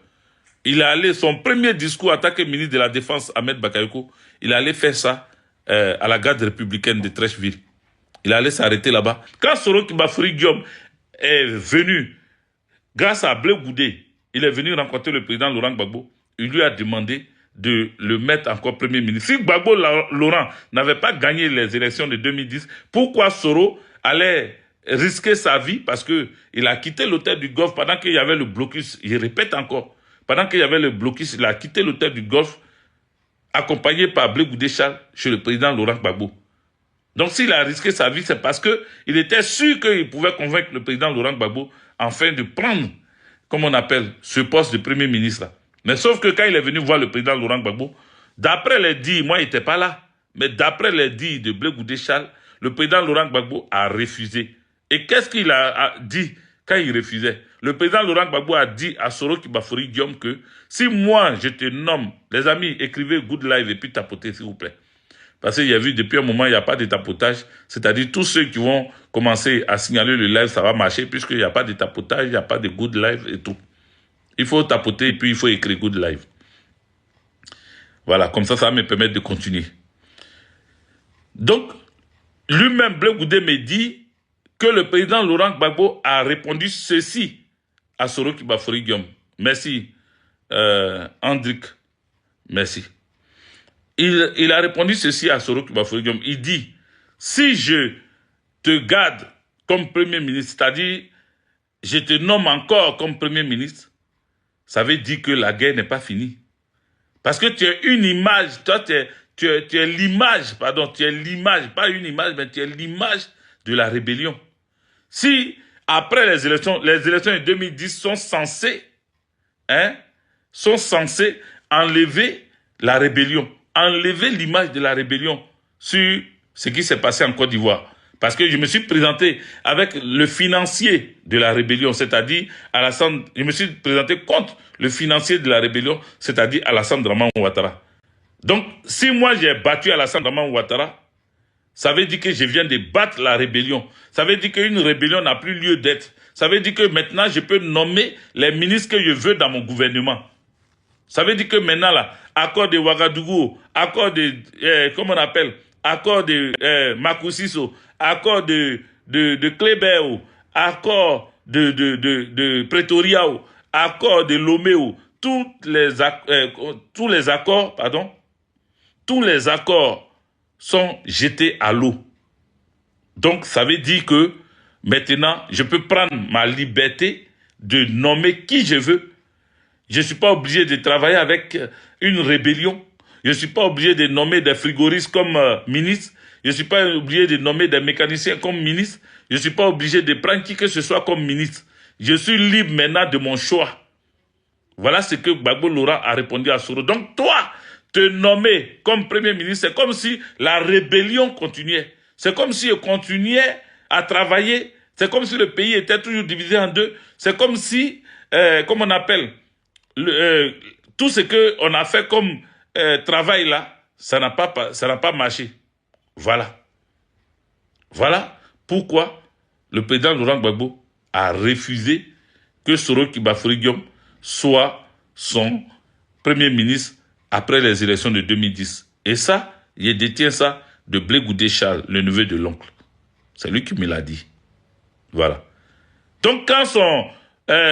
Il a allé, son premier discours en tant que ministre de la Défense, Ahmed Bakayoko, il allait faire ça à la garde républicaine de Trècheville. Il allait s'arrêter là-bas. Quand Soro Kibafori Diom est venu, grâce à Blé Goudé, il est venu rencontrer le président Laurent Gbagbo, il lui a demandé de le mettre encore Premier ministre. Si Gbagbo Laurent n'avait pas gagné les élections de 2010, pourquoi Soro allait risquer sa vie? Parce qu'il a quitté l'hôtel du Golfe pendant qu'il y avait le blocus. Je répète encore, pendant qu'il y avait le blocus, il a quitté l'hôtel du Golfe accompagné par Blé Goudé Charles chez le président Laurent Gbagbo. Donc s'il a risqué sa vie, c'est parce qu'il était sûr qu'il pouvait convaincre le président Laurent Gbagbo afin de prendre, comme on appelle, ce poste de Premier ministre là. Mais sauf que quand il est venu voir le président Laurent Gbagbo, d'après les dires, moi il n'étais pas là, mais d'après les dires de Blé Goudé Charles, le président Laurent Gbagbo a refusé. Et qu'est-ce qu'il a dit quand il refusait? Le président Laurent Gbagbo a dit à Soro Kibafori Guillaume que si moi je te nomme, les amis, écrivez Good Live et puis tapotez s'il vous plaît. Parce qu'il y a vu depuis un moment, il n'y a pas de tapotage. C'est-à-dire tous ceux qui vont commencer à signaler le live, ça va marcher puisqu'il n'y a pas de tapotage, il n'y a pas de Good Live et tout. Il faut tapoter et puis il faut écrire Good Live. Voilà, comme ça va me permettre de continuer. Donc, lui-même, Blé Goudé me dit que le président Laurent Gbagbo a répondu ceci à Soro Kibafori Guillaume. Merci, Andrick. Merci. Il a répondu ceci à Soro Kibafori Guillaume. Il dit, si je te garde comme Premier ministre, c'est-à-dire, je te nomme encore comme Premier ministre, ça veut dire que la guerre n'est pas finie. Parce que tu es une image, toi tu es l'image, pardon, tu es l'image, pas une image, mais tu es l'image de la rébellion. Si, après les élections de 2010 sont censées enlever la rébellion, enlever l'image de la rébellion sur ce qui s'est passé en Côte d'Ivoire. Parce que je me suis présenté avec le financier de la rébellion, c'est-à-dire Alassane, je me suis présenté contre le financier de la rébellion, c'est-à-dire Alassane Draman Ouattara. Donc, si moi j'ai battu Alassane Draman Ouattara, ça veut dire que je viens de battre la rébellion. Ça veut dire qu'une rébellion n'a plus lieu d'être. Ça veut dire que maintenant, je peux nommer les ministres que je veux dans mon gouvernement. Ça veut dire que maintenant, là, accord de Ouagadougou, accord de, comment on appelle, accord de Makusiso, accord de Kléber, accord de Pretoria, accord de Lomé, tous les accords sont jetés à l'eau. Donc, ça veut dire que maintenant, je peux prendre ma liberté de nommer qui je veux. Je ne suis pas obligé de travailler avec une rébellion. Je ne suis pas obligé de nommer des frigoristes comme ministres. Je ne suis pas obligé de nommer des mécaniciens comme ministres. Je ne suis pas obligé de prendre qui que ce soit comme ministre. Je suis libre maintenant de mon choix. Voilà ce que Gbagbo Laurent a répondu à Soro. Donc toi, te nommer comme Premier ministre, c'est comme si la rébellion continuait. C'est comme si on continuait à travailler. C'est comme si le pays était toujours divisé en deux. C'est comme si, comme on appelle, tout ce qu'on a fait comme travail là, ça n'a pas marché. Voilà. Voilà pourquoi le président Laurent Gbagbo a refusé que Soro Kibafori Guillaume soit son Premier ministre après les élections de 2010. Et ça, je détiens ça de Blé Goudé Charles, le neveu de l'oncle. C'est lui qui me l'a dit. Voilà. Donc quand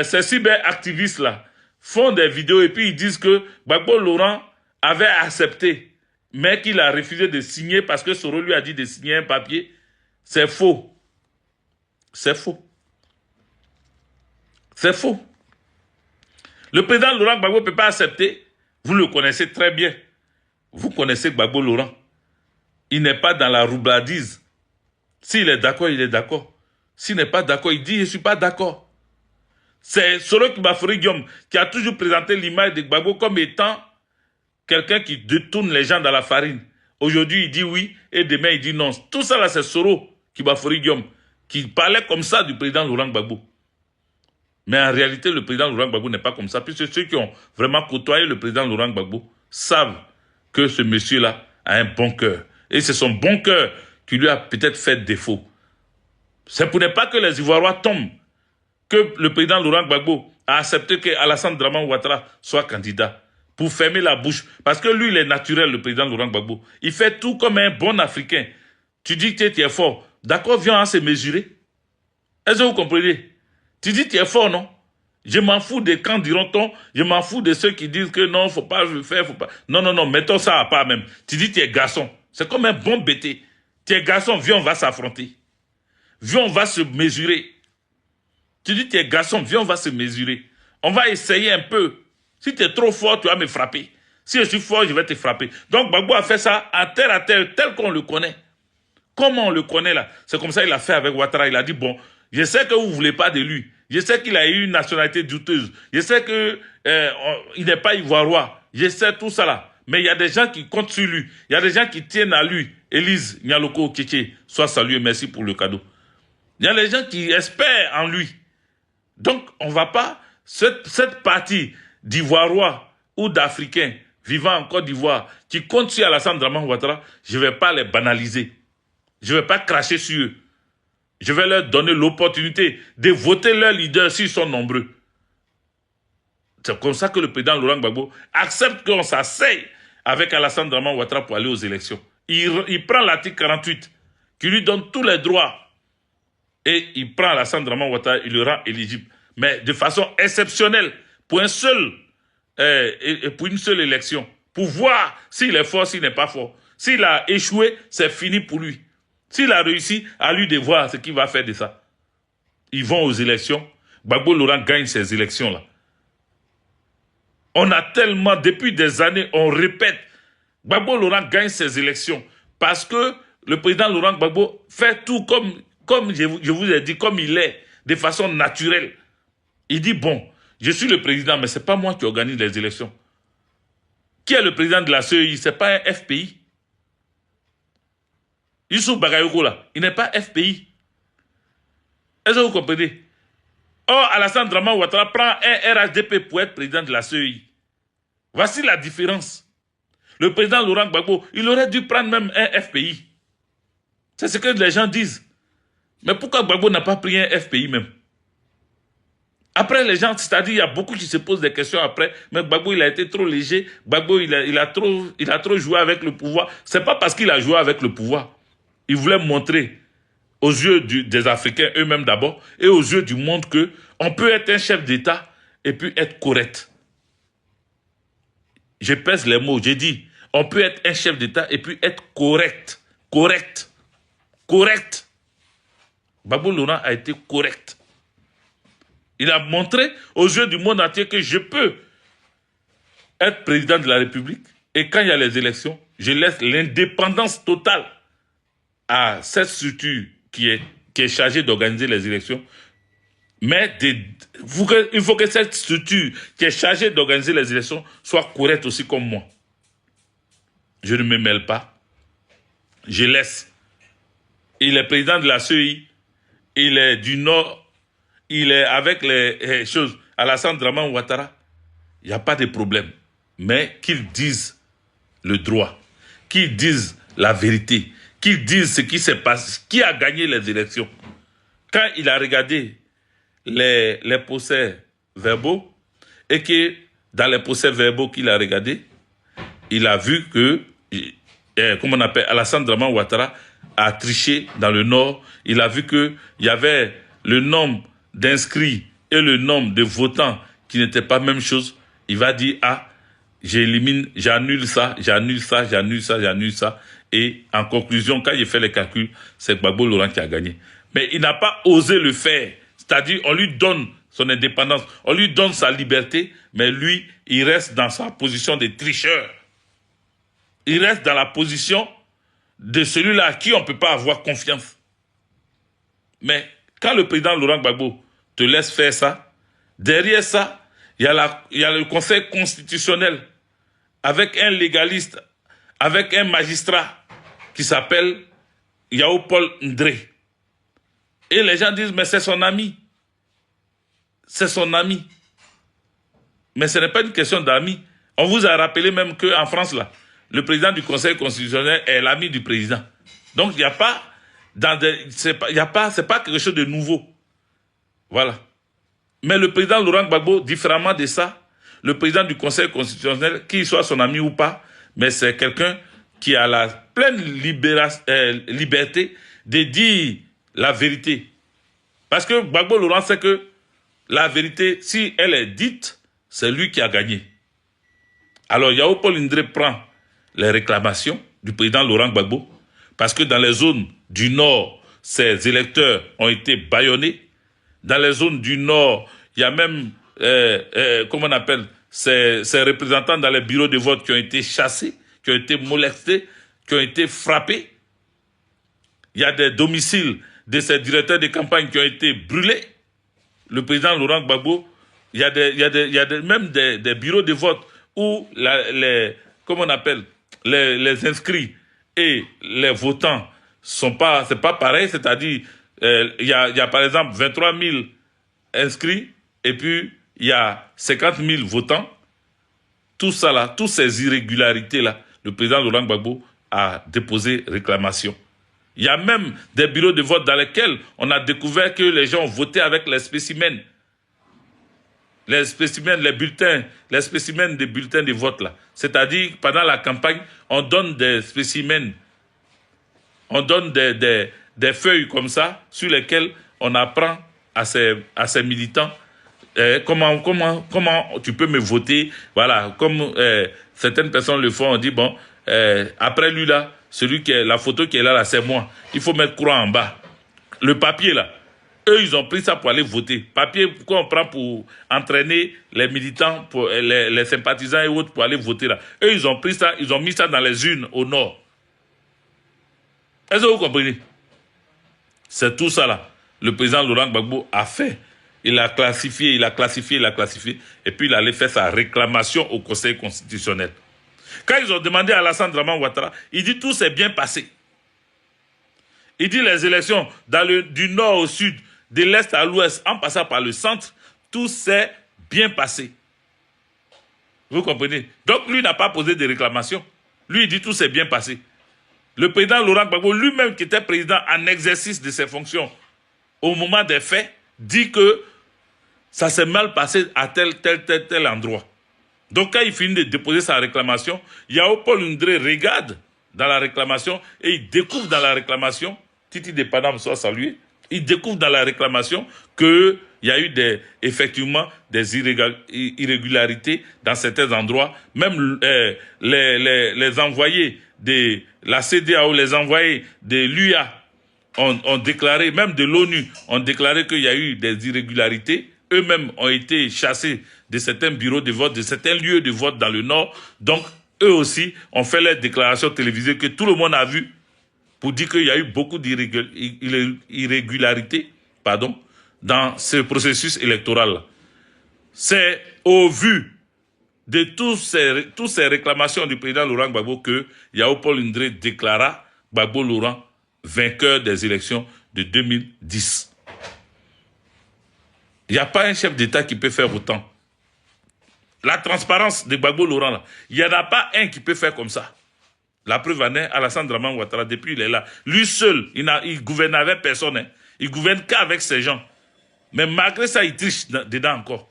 ces cyberactivistes là font des vidéos et puis ils disent que Gbagbo Laurent avait accepté, mais qu'il a refusé de signer parce que Soro lui a dit de signer un papier, c'est faux. C'est faux. C'est faux. Le président Laurent Gbagbo ne peut pas accepter. Vous le connaissez très bien. Vous connaissez Gbagbo Laurent. Il n'est pas dans la roubladise. S'il est d'accord, il est d'accord. S'il n'est pas d'accord, il dit « je ne suis pas d'accord ». C'est Soro Kibafori Guillaume qui a toujours présenté l'image de Gbagbo comme étant quelqu'un qui détourne les gens dans la farine. Aujourd'hui, il dit oui et demain, il dit non. Tout ça, là, c'est Soro Kibafori Guillaume qui parlait comme ça du président Laurent Gbagbo. Mais en réalité, le président Laurent Gbagbo n'est pas comme ça, puisque ceux qui ont vraiment côtoyé le président Laurent Gbagbo savent que ce monsieur-là a un bon cœur. Et c'est son bon cœur qui lui a peut-être fait défaut. C'est pour ne pas que les Ivoiriens tombent que le président Laurent Gbagbo a accepté que Alassane Draman Ouattara soit candidat pour fermer la bouche. Parce que lui, il est naturel, le président Laurent Gbagbo. Il fait tout comme un bon Africain. Tu dis que tu es fort. D'accord, viens à se mesurer. Est-ce que vous comprenez? Tu dis que tu es fort, non? Je m'en fous des camps diront-on, je m'en fous de ceux qui disent que non, faut pas le faire, faut pas. Non, non, non, mettons ça à part même. Tu dis tu es garçon. C'est comme un bon bêté. Tu es garçon, viens, on va s'affronter. Viens, on va se mesurer. Tu dis tu es garçon, viens, on va se mesurer. On va essayer un peu. Si tu es trop fort, tu vas me frapper. Si je suis fort, je vais te frapper. Donc Gbagbo a fait ça à terre, tel qu'on le connaît. Comment on le connaît là? C'est comme ça qu'il a fait avec Ouattara. Il a dit, bon, je sais que vous ne voulez pas de lui. Je sais qu'il a eu une nationalité douteuse. Je sais qu'il n'est pas ivoiriois. Je sais tout ça là. Mais il y a des gens qui comptent sur lui. Il y a des gens qui tiennent à lui. Élise Nyaloko Kéké, sois salué, merci pour le cadeau. Il y a des gens qui espèrent en lui. Donc, on ne va pas, cette partie d'Ivoiriois ou d'Africains vivant en Côte d'Ivoire qui comptent sur Alassane Dramane Ouattara, je ne vais pas les banaliser. Je ne vais pas cracher sur eux. Je vais leur donner l'opportunité de voter leur leader s'ils sont nombreux. C'est comme ça que le président Laurent Gbagbo accepte qu'on s'asseye avec Alassane Dramane Ouattara pour aller aux élections. Il prend l'article 48 qui lui donne tous les droits et il prend Alassane Dramane Ouattara, il le rend éligible. Mais de façon exceptionnelle, pour une seule élection, pour voir s'il est fort, s'il n'est pas fort. S'il a échoué, c'est fini pour lui. S'il a réussi, à lui de voir ce qu'il va faire de ça. Ils vont aux élections. Gbagbo Laurent gagne ces élections-là. On a tellement, depuis des années, on répète, Gbagbo Laurent gagne ces élections parce que le président Laurent Gbagbo fait tout comme je vous ai dit, comme il est, de façon naturelle. Il dit, bon, je suis le président, mais ce n'est pas moi qui organise les élections. Qui est le président de la CEI? Ce n'est pas un FPI. Youssouf Bagayoko, là, il n'est pas FPI. Est-ce que vous comprenez? Or, Alassane Dramane Ouattara prend un RHDP pour être président de la CEI. Voici la différence. Le président Laurent Gbagbo, il aurait dû prendre même un FPI. C'est ce que les gens disent. Mais pourquoi Gbagbo n'a pas pris un FPI même? Après, les gens, c'est-à-dire, il y a beaucoup qui se posent des questions après, mais Gbagbo, il a été trop léger. Gbagbo, il a trop joué avec le pouvoir. C'est pas parce qu'il a joué avec le pouvoir. Il voulait montrer aux yeux des Africains eux-mêmes d'abord et aux yeux du monde que on peut être un chef d'État et puis être correct. Je pèse les mots, j'ai dit, on peut être un chef d'État et puis être correct. Correct. Correct. Gbagbo Laurent a été correct. Il a montré aux yeux du monde entier que je peux être président de la République et quand il y a les élections, je laisse l'indépendance totale à cette structure qui est chargée d'organiser les élections. Mais il faut que cette structure qui est chargée d'organiser les élections soit correcte aussi comme moi. Je ne me mêle pas. Je laisse. Il est président de la CEI. Il est du Nord. Il est avec les choses. Alassane Dramane Ouattara. Il n'y a pas de problème. Mais qu'ils disent le droit. Qu'ils disent la vérité. Qu'ils disent ce qui s'est passé. Qui a gagné les élections. Quand il a regardé les procès verbaux et que dans les procès verbaux qu'il a regardé, il a vu que, comment on appelle, Alassane Dramane Ouattara a triché dans le Nord. Il a vu qu'il y avait le nombre d'inscrits et le nombre de votants qui n'étaient pas la même chose. Il va dire, ah, j'élimine, j'annule ça, j'annule ça, j'annule ça, j'annule ça. Et en conclusion, quand il fait les calculs, c'est Gbagbo Laurent qui a gagné. Mais il n'a pas osé le faire. C'est-à-dire, on lui donne son indépendance, on lui donne sa liberté, mais lui, il reste dans sa position de tricheur. Il reste dans la position de celui-là à qui on ne peut pas avoir confiance. Mais quand le président Laurent Gbagbo te laisse faire ça, derrière ça, il y a le Conseil constitutionnel avec un légaliste, avec un magistrat qui s'appelle Yao Paul Ndré. Et les gens disent, mais c'est son ami. C'est son ami. Mais ce n'est pas une question d'amis. On vous a rappelé même qu'en France, là, le président du Conseil constitutionnel est l'ami du président. Donc, il n'y a pas, c'est pas quelque chose de nouveau. Voilà. Mais le président Laurent Gbagbo, différemment de ça, le président du Conseil constitutionnel, qu'il soit son ami ou pas, mais c'est quelqu'un qui a la pleine liberté de dire la vérité. Parce que Gbagbo Laurent sait que la vérité, si elle est dite, c'est lui qui a gagné. Alors, Yao Paul Indré prend les réclamations du président Laurent Gbagbo, parce que dans les zones du Nord, ses électeurs ont été bâillonnés. Dans les zones du Nord, il y a même, comment on appelle, ces représentants dans les bureaux de vote qui ont été chassés, qui ont été molestés, qui ont été frappés. Il y a des domiciles de ces directeurs de campagne qui ont été brûlés. Le président Laurent Gbagbo, il y a même des bureaux de vote où comment on appelle, les inscrits et les votants c'est pas pareil, c'est-à-dire, il y a par exemple 23 000 inscrits et puis il y a 50 000 votants. Tout ça là, toutes ces irrégularités là, le président Laurent Gbagbo a déposé réclamation. Il y a même des bureaux de vote dans lesquels on a découvert que les gens ont voté avec les spécimens. Les spécimens, les spécimens des bulletins de vote là. C'est-à-dire, pendant la campagne, on donne des spécimens, on donne des feuilles comme ça, sur lesquelles on apprend à ces militants comment tu peux me voter. Voilà, comme certaines personnes le font, on dit, bon, après lui là, la photo qui est là, c'est moi. Il faut mettre croix en bas. Le papier là, eux, ils ont pris ça pour aller voter. Papier, pourquoi on prend pour entraîner les militants, pour les sympathisants et autres pour aller voter là. Eux, ils ont pris ça, ils ont mis ça dans les urnes au nord. Est-ce que vous comprenez? C'est tout ça là. Le président Laurent Gbagbo a fait. Il a classifié, et puis il allait faire sa réclamation au Conseil constitutionnel. Quand ils ont demandé à Alassane Dramane Ouattara, il dit tout s'est bien passé. Il dit les élections du nord au sud, de l'est à l'ouest, en passant par le centre, tout s'est bien passé. Vous comprenez? Donc lui n'a pas posé de réclamation. Lui, il dit tout s'est bien passé. Le président Laurent Gbagbo, lui-même qui était président en exercice de ses fonctions, au moment des faits, dit que ça s'est mal passé à tel endroit. Donc quand il finit de déposer sa réclamation, Yao Paul Indré regarde dans la réclamation et il découvre dans la réclamation, Titi de Paname soit salué, il découvre dans la réclamation qu'il y a eu effectivement des irrégularités dans certains endroits. Même les envoyés de la CEDEAO, les envoyés de l'UA ont déclaré, même de l'ONU, ont déclaré qu'il y a eu des irrégularités. Eux-mêmes ont été chassés de certains bureaux de vote, de certains lieux de vote dans le Nord. Donc, eux aussi ont fait leurs déclarations télévisées que tout le monde a vues pour dire qu'il y a eu beaucoup d'irrégularités dans ce processus électoral. C'est au vu de toutes ces réclamations du président Laurent Gbagbo que Yao Paul Indré déclara Gbagbo Laurent vainqueur des élections de 2010. Il n'y a pas un chef d'État qui peut faire autant. La transparence de Gbagbo Laurent, là, il n'y en a pas un qui peut faire comme ça. La preuve en est, Alassane Dramane Ouattara, depuis il est là. Lui seul, il gouverne avec personne. Hein. Il gouverne qu'avec ses gens. Mais malgré ça, il triche dedans encore.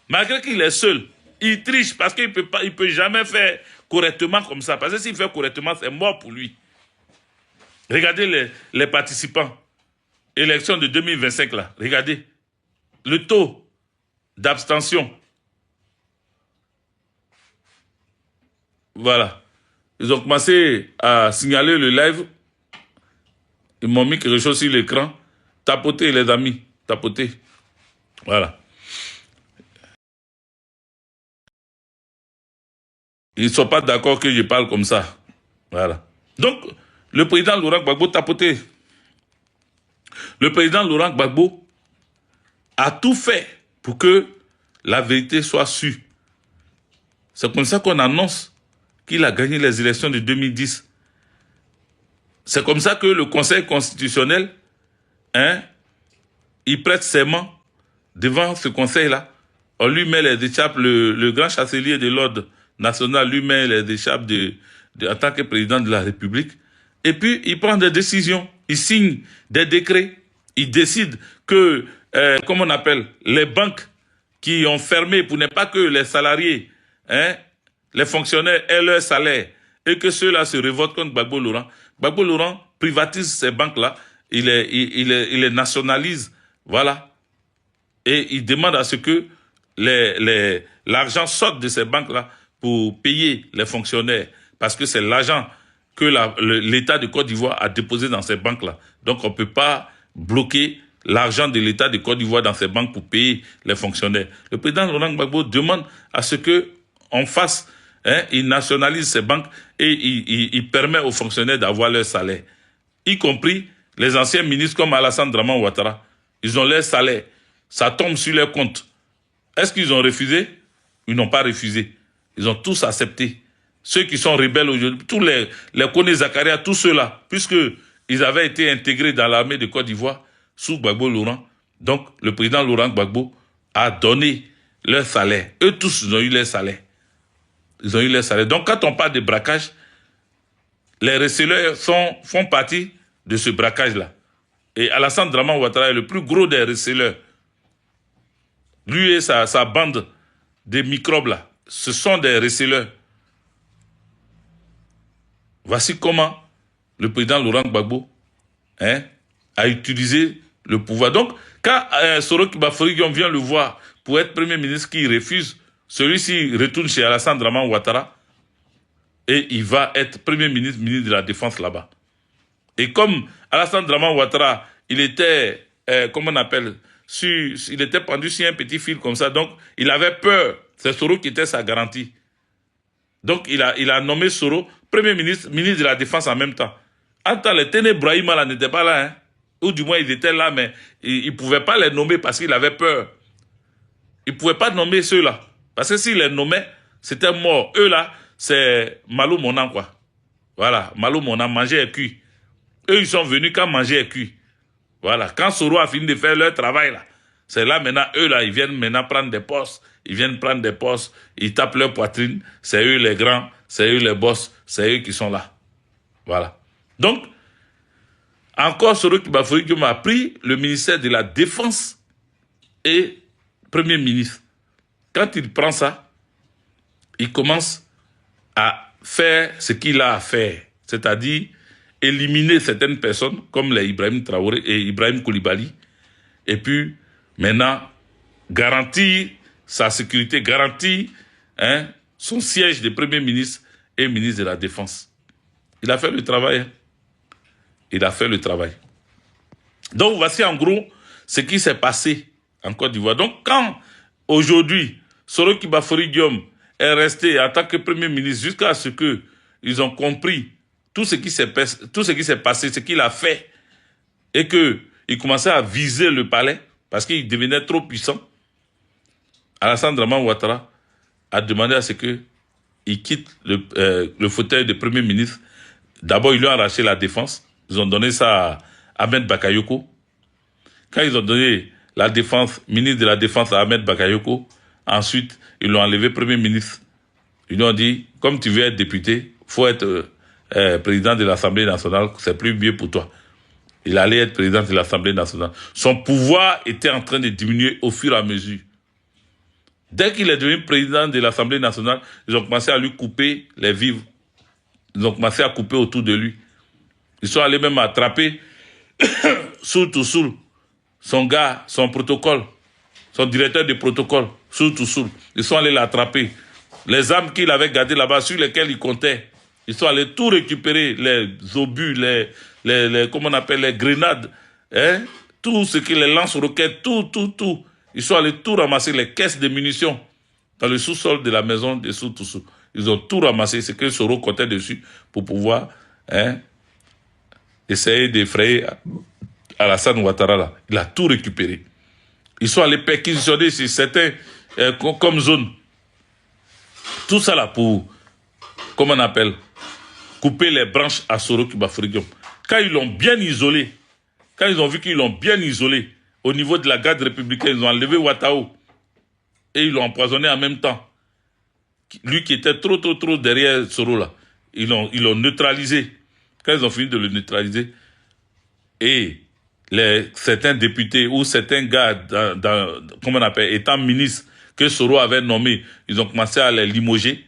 Malgré qu'il est seul, il triche parce qu'il ne peut jamais faire correctement comme ça. Parce que s'il fait correctement, c'est mort pour lui. Regardez les participants. Élection de 2025 là. Regardez. Le taux d'abstention. Voilà. Ils ont commencé à signaler le live. Ils m'ont mis quelque chose sur l'écran. Tapotez les amis. Tapotez. Voilà. Ils ne sont pas d'accord que je parle comme ça. Voilà. Donc, le président Laurent Gbagbo tapoté. Le président Laurent Gbagbo a tout fait pour que la vérité soit sûre. C'est comme ça qu'on annonce qu'il a gagné les élections de 2010. C'est comme ça que le Conseil constitutionnel, il prête serment devant ce conseil-là. On lui met les écharpes, le grand chancelier de l'ordre national lui met les écharpes en tant que président de la République. Et puis, il prend des décisions. Il signe des décrets. Il décide que, comment on appelle, les banques qui ont fermé pour ne pas que les salariés, les fonctionnaires aient leur salaire et que ceux-là se révoltent contre Gbagbo Laurent. Gbagbo Laurent privatise ces banques-là, il les nationalise, voilà. Et ils demandent à ce que l'argent sorte de ces banques-là pour payer les fonctionnaires. Parce que c'est l'argent que l'État de Côte d'Ivoire a déposé dans ces banques-là. Donc on ne peut pas bloquer l'argent de l'État de Côte d'Ivoire dans ces banques pour payer les fonctionnaires. Le président Laurent Gbagbo demande à ce qu'on fasse, il nationalise ces banques et il permet aux fonctionnaires d'avoir leur salaire. Y compris les anciens ministres comme Alassane Draman Ouattara. Ils ont leur salaire. Ça tombe sur leur compte. Est-ce qu'ils ont refusé? Ils n'ont pas refusé. Ils ont tous accepté. Ceux qui sont rebelles aujourd'hui, tous les Kone Zakaria, tous ceux-là, puisqu'ils avaient été intégrés dans l'armée de Côte d'Ivoire sous Gbagbo Laurent. Donc, le président Laurent Gbagbo a donné leur salaire. Eux tous, ils ont eu leur salaire. Ils ont eu leur salaire. Donc, quand on parle de braquage, les receleurs font partie de ce braquage-là. Et Alassane Draman Ouattara est le plus gros des receleurs. Lui et sa bande de microbes-là, ce sont des receleurs. Voici comment le président Laurent Gbagbo a utilisé le pouvoir. Donc, quand Soro Kibafori-Guillaume vient le voir pour être Premier ministre qui refuse, celui-ci retourne chez Alassane Draman Ouattara et il va être Premier ministre, ministre de la Défense là-bas. Et comme Alassane Draman Ouattara, il était, comment on appelle, il était pendu sur un petit fil comme ça, donc il avait peur. C'est Soro qui était sa garantie. Donc il a nommé Soro Premier ministre, ministre de la Défense en même temps. Attends, les Ténébrahima n'étaient pas là, hein. Ou du moins ils étaient là, mais il ne pouvait pas les nommer parce qu'il avait peur. Il ne pouvait pas nommer ceux-là. Parce que s'il les nommait, c'était mort. Eux là, c'est Malou Monan, quoi. Voilà, Malou Monan, manger et cuit. Eux, ils sont venus quand manger est cuit. Voilà, quand Soro a fini de faire leur travail, là, c'est là maintenant, eux, là, ils viennent maintenant prendre des postes. Ils viennent prendre des postes, ils tapent leur poitrine. C'est eux les grands, c'est eux les boss, c'est eux qui sont là. Voilà. Donc, encore Soro Kibafori-Guillaume a pris le ministère de la Défense et Premier ministre. Quand il prend ça, il commence à faire ce qu'il a à faire. C'est-à-dire éliminer certaines personnes comme les Ibrahim Traoré et Ibrahim Koulibaly. Et puis, maintenant, garantir sa sécurité, garantir son siège de Premier ministre et ministre de la Défense. Il a fait le travail. Il a fait le travail. Donc, voici en gros ce qui s'est passé en Côte d'Ivoire. Donc, quand aujourd'hui, Soro Kibafori-Guillaume est resté en tant que Premier ministre jusqu'à ce qu'ils ont compris tout ce qui s'est passé, ce qu'il a fait, et qu'il commençait à viser le palais parce qu'il devenait trop puissant, Alassane Draman Ouattara a demandé à ce qu'il quitte le fauteuil de Premier ministre. D'abord, ils lui ont arraché la défense. Ils ont donné ça à Ahmed Bakayoko. Quand ils ont donné la défense, ministre de la Défense à Ahmed Bakayoko, ensuite, ils l'ont enlevé Premier ministre. Ils lui ont dit, comme tu veux être député, il faut être président de l'Assemblée nationale, c'est plus mieux pour toi. Il allait être président de l'Assemblée nationale. Son pouvoir était en train de diminuer au fur et à mesure. Dès qu'il est devenu président de l'Assemblée nationale, ils ont commencé à lui couper les vivres. Ils ont commencé à couper autour de lui. Ils sont allés même attraper Soul to Soul, son gars, son protocole, son directeur de protocole, Soul to Soul. Ils sont allés l'attraper. Les armes qu'il avait gardées là-bas, sur lesquelles il comptait, ils sont allés tout récupérer, les obus, comment on appelle, les grenades, tout ce qui les lance-roquettes, tout. Ils sont allés tout ramasser, les caisses de munitions, dans le sous-sol de la maison de Soul to Soul. Ils ont tout ramassé, ce que Soro comptait dessus, pour pouvoir essayer d'effrayer Alassane Ouattara là. Il a tout récupéré. Ils sont allés perquisitionner sur certains comme zone. Tout ça là pour, comment on appelle, couper les branches à Soro Kibafori-Guillaume. Quand ils l'ont bien isolé, quand ils ont vu qu'ils l'ont bien isolé, au niveau de la garde républicaine, ils ont enlevé Ouattao et ils l'ont empoisonné en même temps. Lui qui était trop derrière Soro là, ils l'ont neutralisé. Quand ils ont fini de le neutraliser, et certains députés ou certains gars, comment on appelle, étant ministres, que Soro avait nommés, ils ont commencé à les limoger,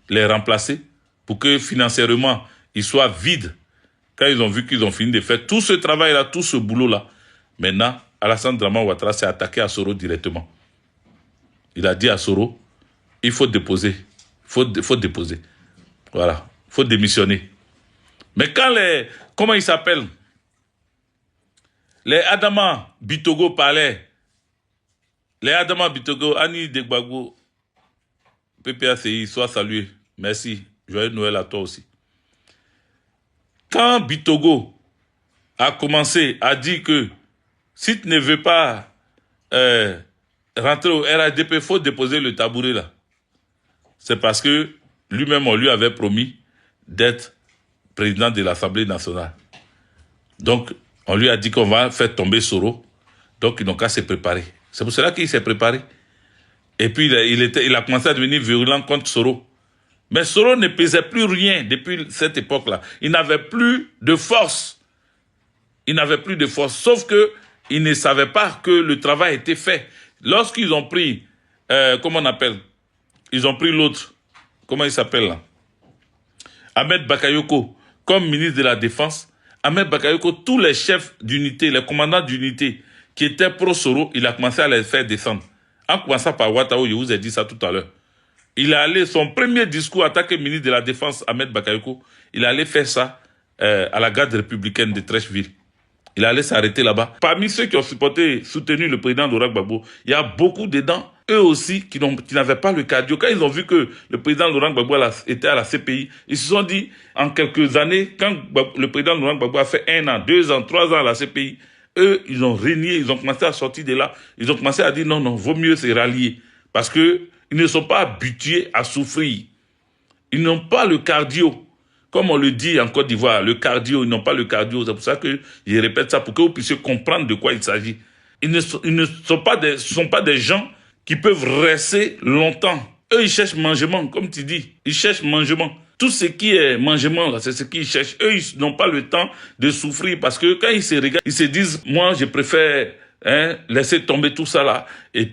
les remplacer, pour que financièrement, ils soient vides. Quand ils ont vu qu'ils ont fini de faire tout ce travail-là, tout ce boulot-là, maintenant, Alassane Draman Ouattara s'est attaqué à Soro directement. Il a dit à Soro, il faut déposer. Il faut déposer. Voilà. Il faut démissionner. Mais quand comment ils s'appellent? Les Adama Bitogo parlaient. Les Adama Bitogo, Annie Degbagbo, PPACI, sois salué. Merci. Joyeux Noël à toi aussi. Quand Bitogo a commencé à dire que si tu ne veux pas rentrer au RADP, il faut déposer le tabouret là. C'est parce que lui-même, on lui avait promis d'être président de l'Assemblée nationale. Donc, on lui a dit qu'on va faire tomber Soro. Donc, ils n'ont qu'à se préparer. C'est pour cela qu'il s'est préparé. Et puis, il a commencé à devenir virulent contre Soro. Mais Soro ne pesait plus rien depuis cette époque-là. Il n'avait plus de force. Il n'avait plus de force. Sauf que il ne savait pas que le travail était fait. Lorsqu'ils ont pris, comment on appelle? Ils ont pris l'autre. Comment il s'appelle là? Ahmed Bakayoko, comme ministre de la Défense. Ahmed Bakayoko, tous les chefs d'unité, les commandants d'unité qui étaient pro-Soro, il a commencé à les faire descendre. En commençant par Ouattara, je vous ai dit ça tout à l'heure. Il est allé, son premier discours en tant que ministre de la Défense, Ahmed Bakayoko, il est allé faire ça à la garde républicaine de Trècheville. Il allait s'arrêter là-bas. Parmi ceux qui ont soutenu le président Laurent Gbagbo, il y a beaucoup dedans, eux aussi, qui n'avaient pas le cardio. Quand ils ont vu que le président Laurent Gbagbo était à la CPI, ils se sont dit, en quelques années, quand le président Laurent Gbagbo a fait 1 an, 2 ans, 3 ans à la CPI, eux, ils ont régné, ils ont commencé à sortir de là. Ils ont commencé à dire, non, vaut mieux se rallier. Parce que ils ne sont pas habitués à souffrir. Ils n'ont pas le cardio. Comme on le dit en Côte d'Ivoire, le cardio, ils n'ont pas le cardio. C'est pour ça que je répète ça, pour que vous puissiez comprendre de quoi il s'agit. Ils ne sont pas des gens qui peuvent rester longtemps. Eux, ils cherchent mangement, comme tu dis. Ils cherchent mangement. Tout ce qui est mangement, c'est ce qu'ils cherchent. Eux, ils n'ont pas le temps de souffrir parce que quand ils se regardent, ils se disent, moi, je préfère laisser tomber tout ça là. Et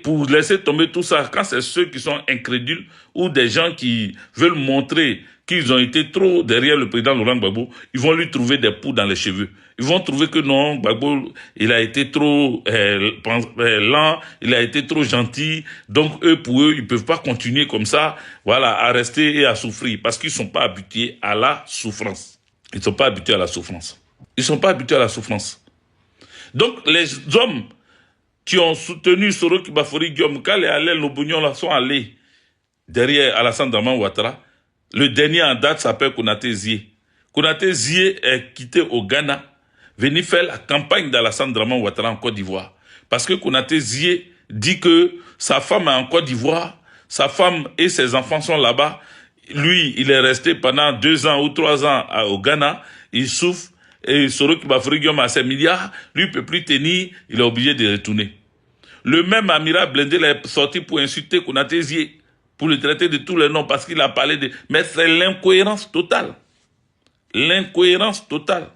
pour laisser tomber tout ça, quand c'est ceux qui sont incrédules ou des gens qui veulent montrer qu'ils ont été trop derrière le président Laurent Gbagbo, ils vont lui trouver des poux dans les cheveux. Ils vont trouver que non, Gbagbo, il a été trop lent, il a été trop gentil. Donc pour eux, ils peuvent pas continuer comme ça, voilà, à rester et à souffrir, parce qu'ils sont pas habitués à la souffrance. Ils sont pas habitués à la souffrance. Ils sont pas habitués à la souffrance. Donc les hommes qui ont soutenu Soro Kibafori Guillaume, quand les Alel Lobognon là sont allés derrière Alassane Draman Ouattara, le dernier en date s'appelle Konaté Zie. Konaté Zie est quitté au Ghana, venu faire la campagne d'Alassane Draman Ouattara en Côte d'Ivoire. Parce que Konaté Zie dit que sa femme est en Côte d'Ivoire, sa femme et ses enfants sont là-bas. Lui, il est resté pendant 2 ans ou 3 ans au Ghana, il souffre, et Soro Kibafori Guillaume a ses milliards, lui ne peut plus tenir, il est obligé de retourner. Le même amiral Blindé est sorti pour insulter Konaté Zie, pour le traiter de tous les noms parce qu'il a parlé de... Mais c'est l'incohérence totale. L'incohérence totale.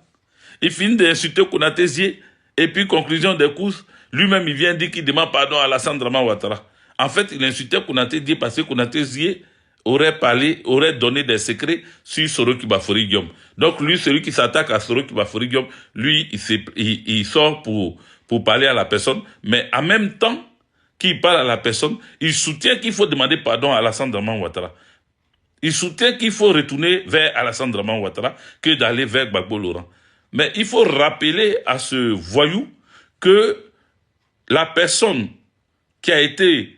Il finit d'insulter Konaté Zie et puis, conclusion des courses, lui-même, il vient dire qu'il demande pardon à Alassane Draman Ouattara. En fait, il insultait Konaté Zie parce que Konaté Zie aurait parlé, aurait donné des secrets sur Soro Kibafori Guillaume. Donc, lui, celui qui s'attaque à Soro Kibafori Guillaume, lui, il sort pour parler à la personne, mais en même temps, qui parle à la personne, il soutient qu'il faut demander pardon à Alassane Draman Ouattara. Il soutient qu'il faut retourner vers Alassane Draman Ouattara que d'aller vers Gbagbo Laurent. Mais il faut rappeler à ce voyou que la personne qui a été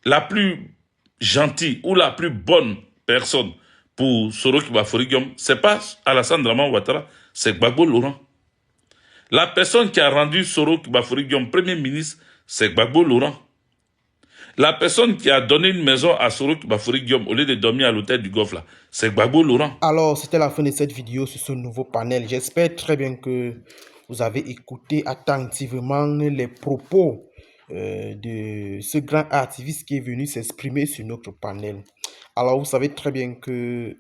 la plus gentille ou la plus bonne personne pour Soro Kibafori Guillaume, c'est pas Alassane Draman Ouattara, c'est Gbagbo Laurent. La personne qui a rendu Soro Kibafori Guillaume Premier ministre, c'est Gbagbo Laurent. La personne qui a donné une maison à Soro Kibafori Guillaume au lieu de dormir à l'hôtel du Golfe, là, c'est Gbagbo Laurent. Alors, c'était la fin de cette vidéo sur ce nouveau panel. J'espère très bien que vous avez écouté attentivement les propos de ce grand activiste qui est venu s'exprimer sur notre panel. Alors, vous savez très bien que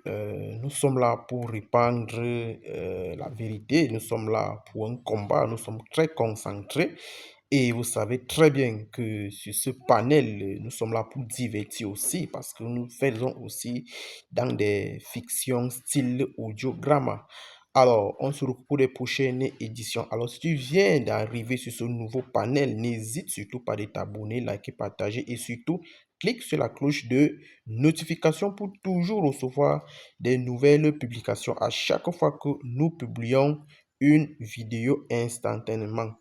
nous sommes là pour répandre la vérité. Nous sommes là pour un combat. Nous sommes très concentrés. Et vous savez très bien que sur ce panel, nous sommes là pour divertir aussi parce que nous faisons aussi dans des fictions style audiogramme. Alors, on se retrouve pour les prochaines éditions. Alors, si tu viens d'arriver sur ce nouveau panel, n'hésite surtout pas de t'abonner, liker, partager et surtout, clique sur la cloche de notification pour toujours recevoir des nouvelles publications à chaque fois que nous publions une vidéo instantanément.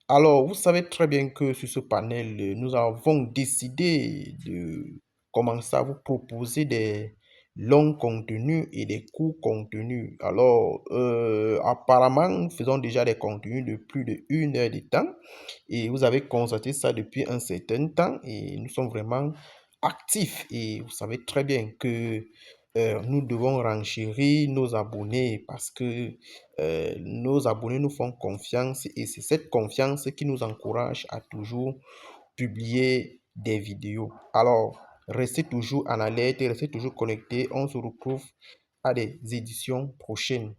Alors, vous savez très bien que sur ce panel, nous avons décidé de commencer à vous proposer des longs contenus et des courts contenus. Alors, apparemment, nous faisons déjà des contenus de plus de 1 heure de temps et vous avez constaté ça depuis un certain temps et nous sommes vraiment actifs et vous savez très bien que nous devons renchérir nos abonnés parce que nos abonnés nous font confiance et c'est cette confiance qui nous encourage à toujours publier des vidéos. Alors, restez toujours en alerte, restez toujours connectés. On se retrouve à des éditions prochaines.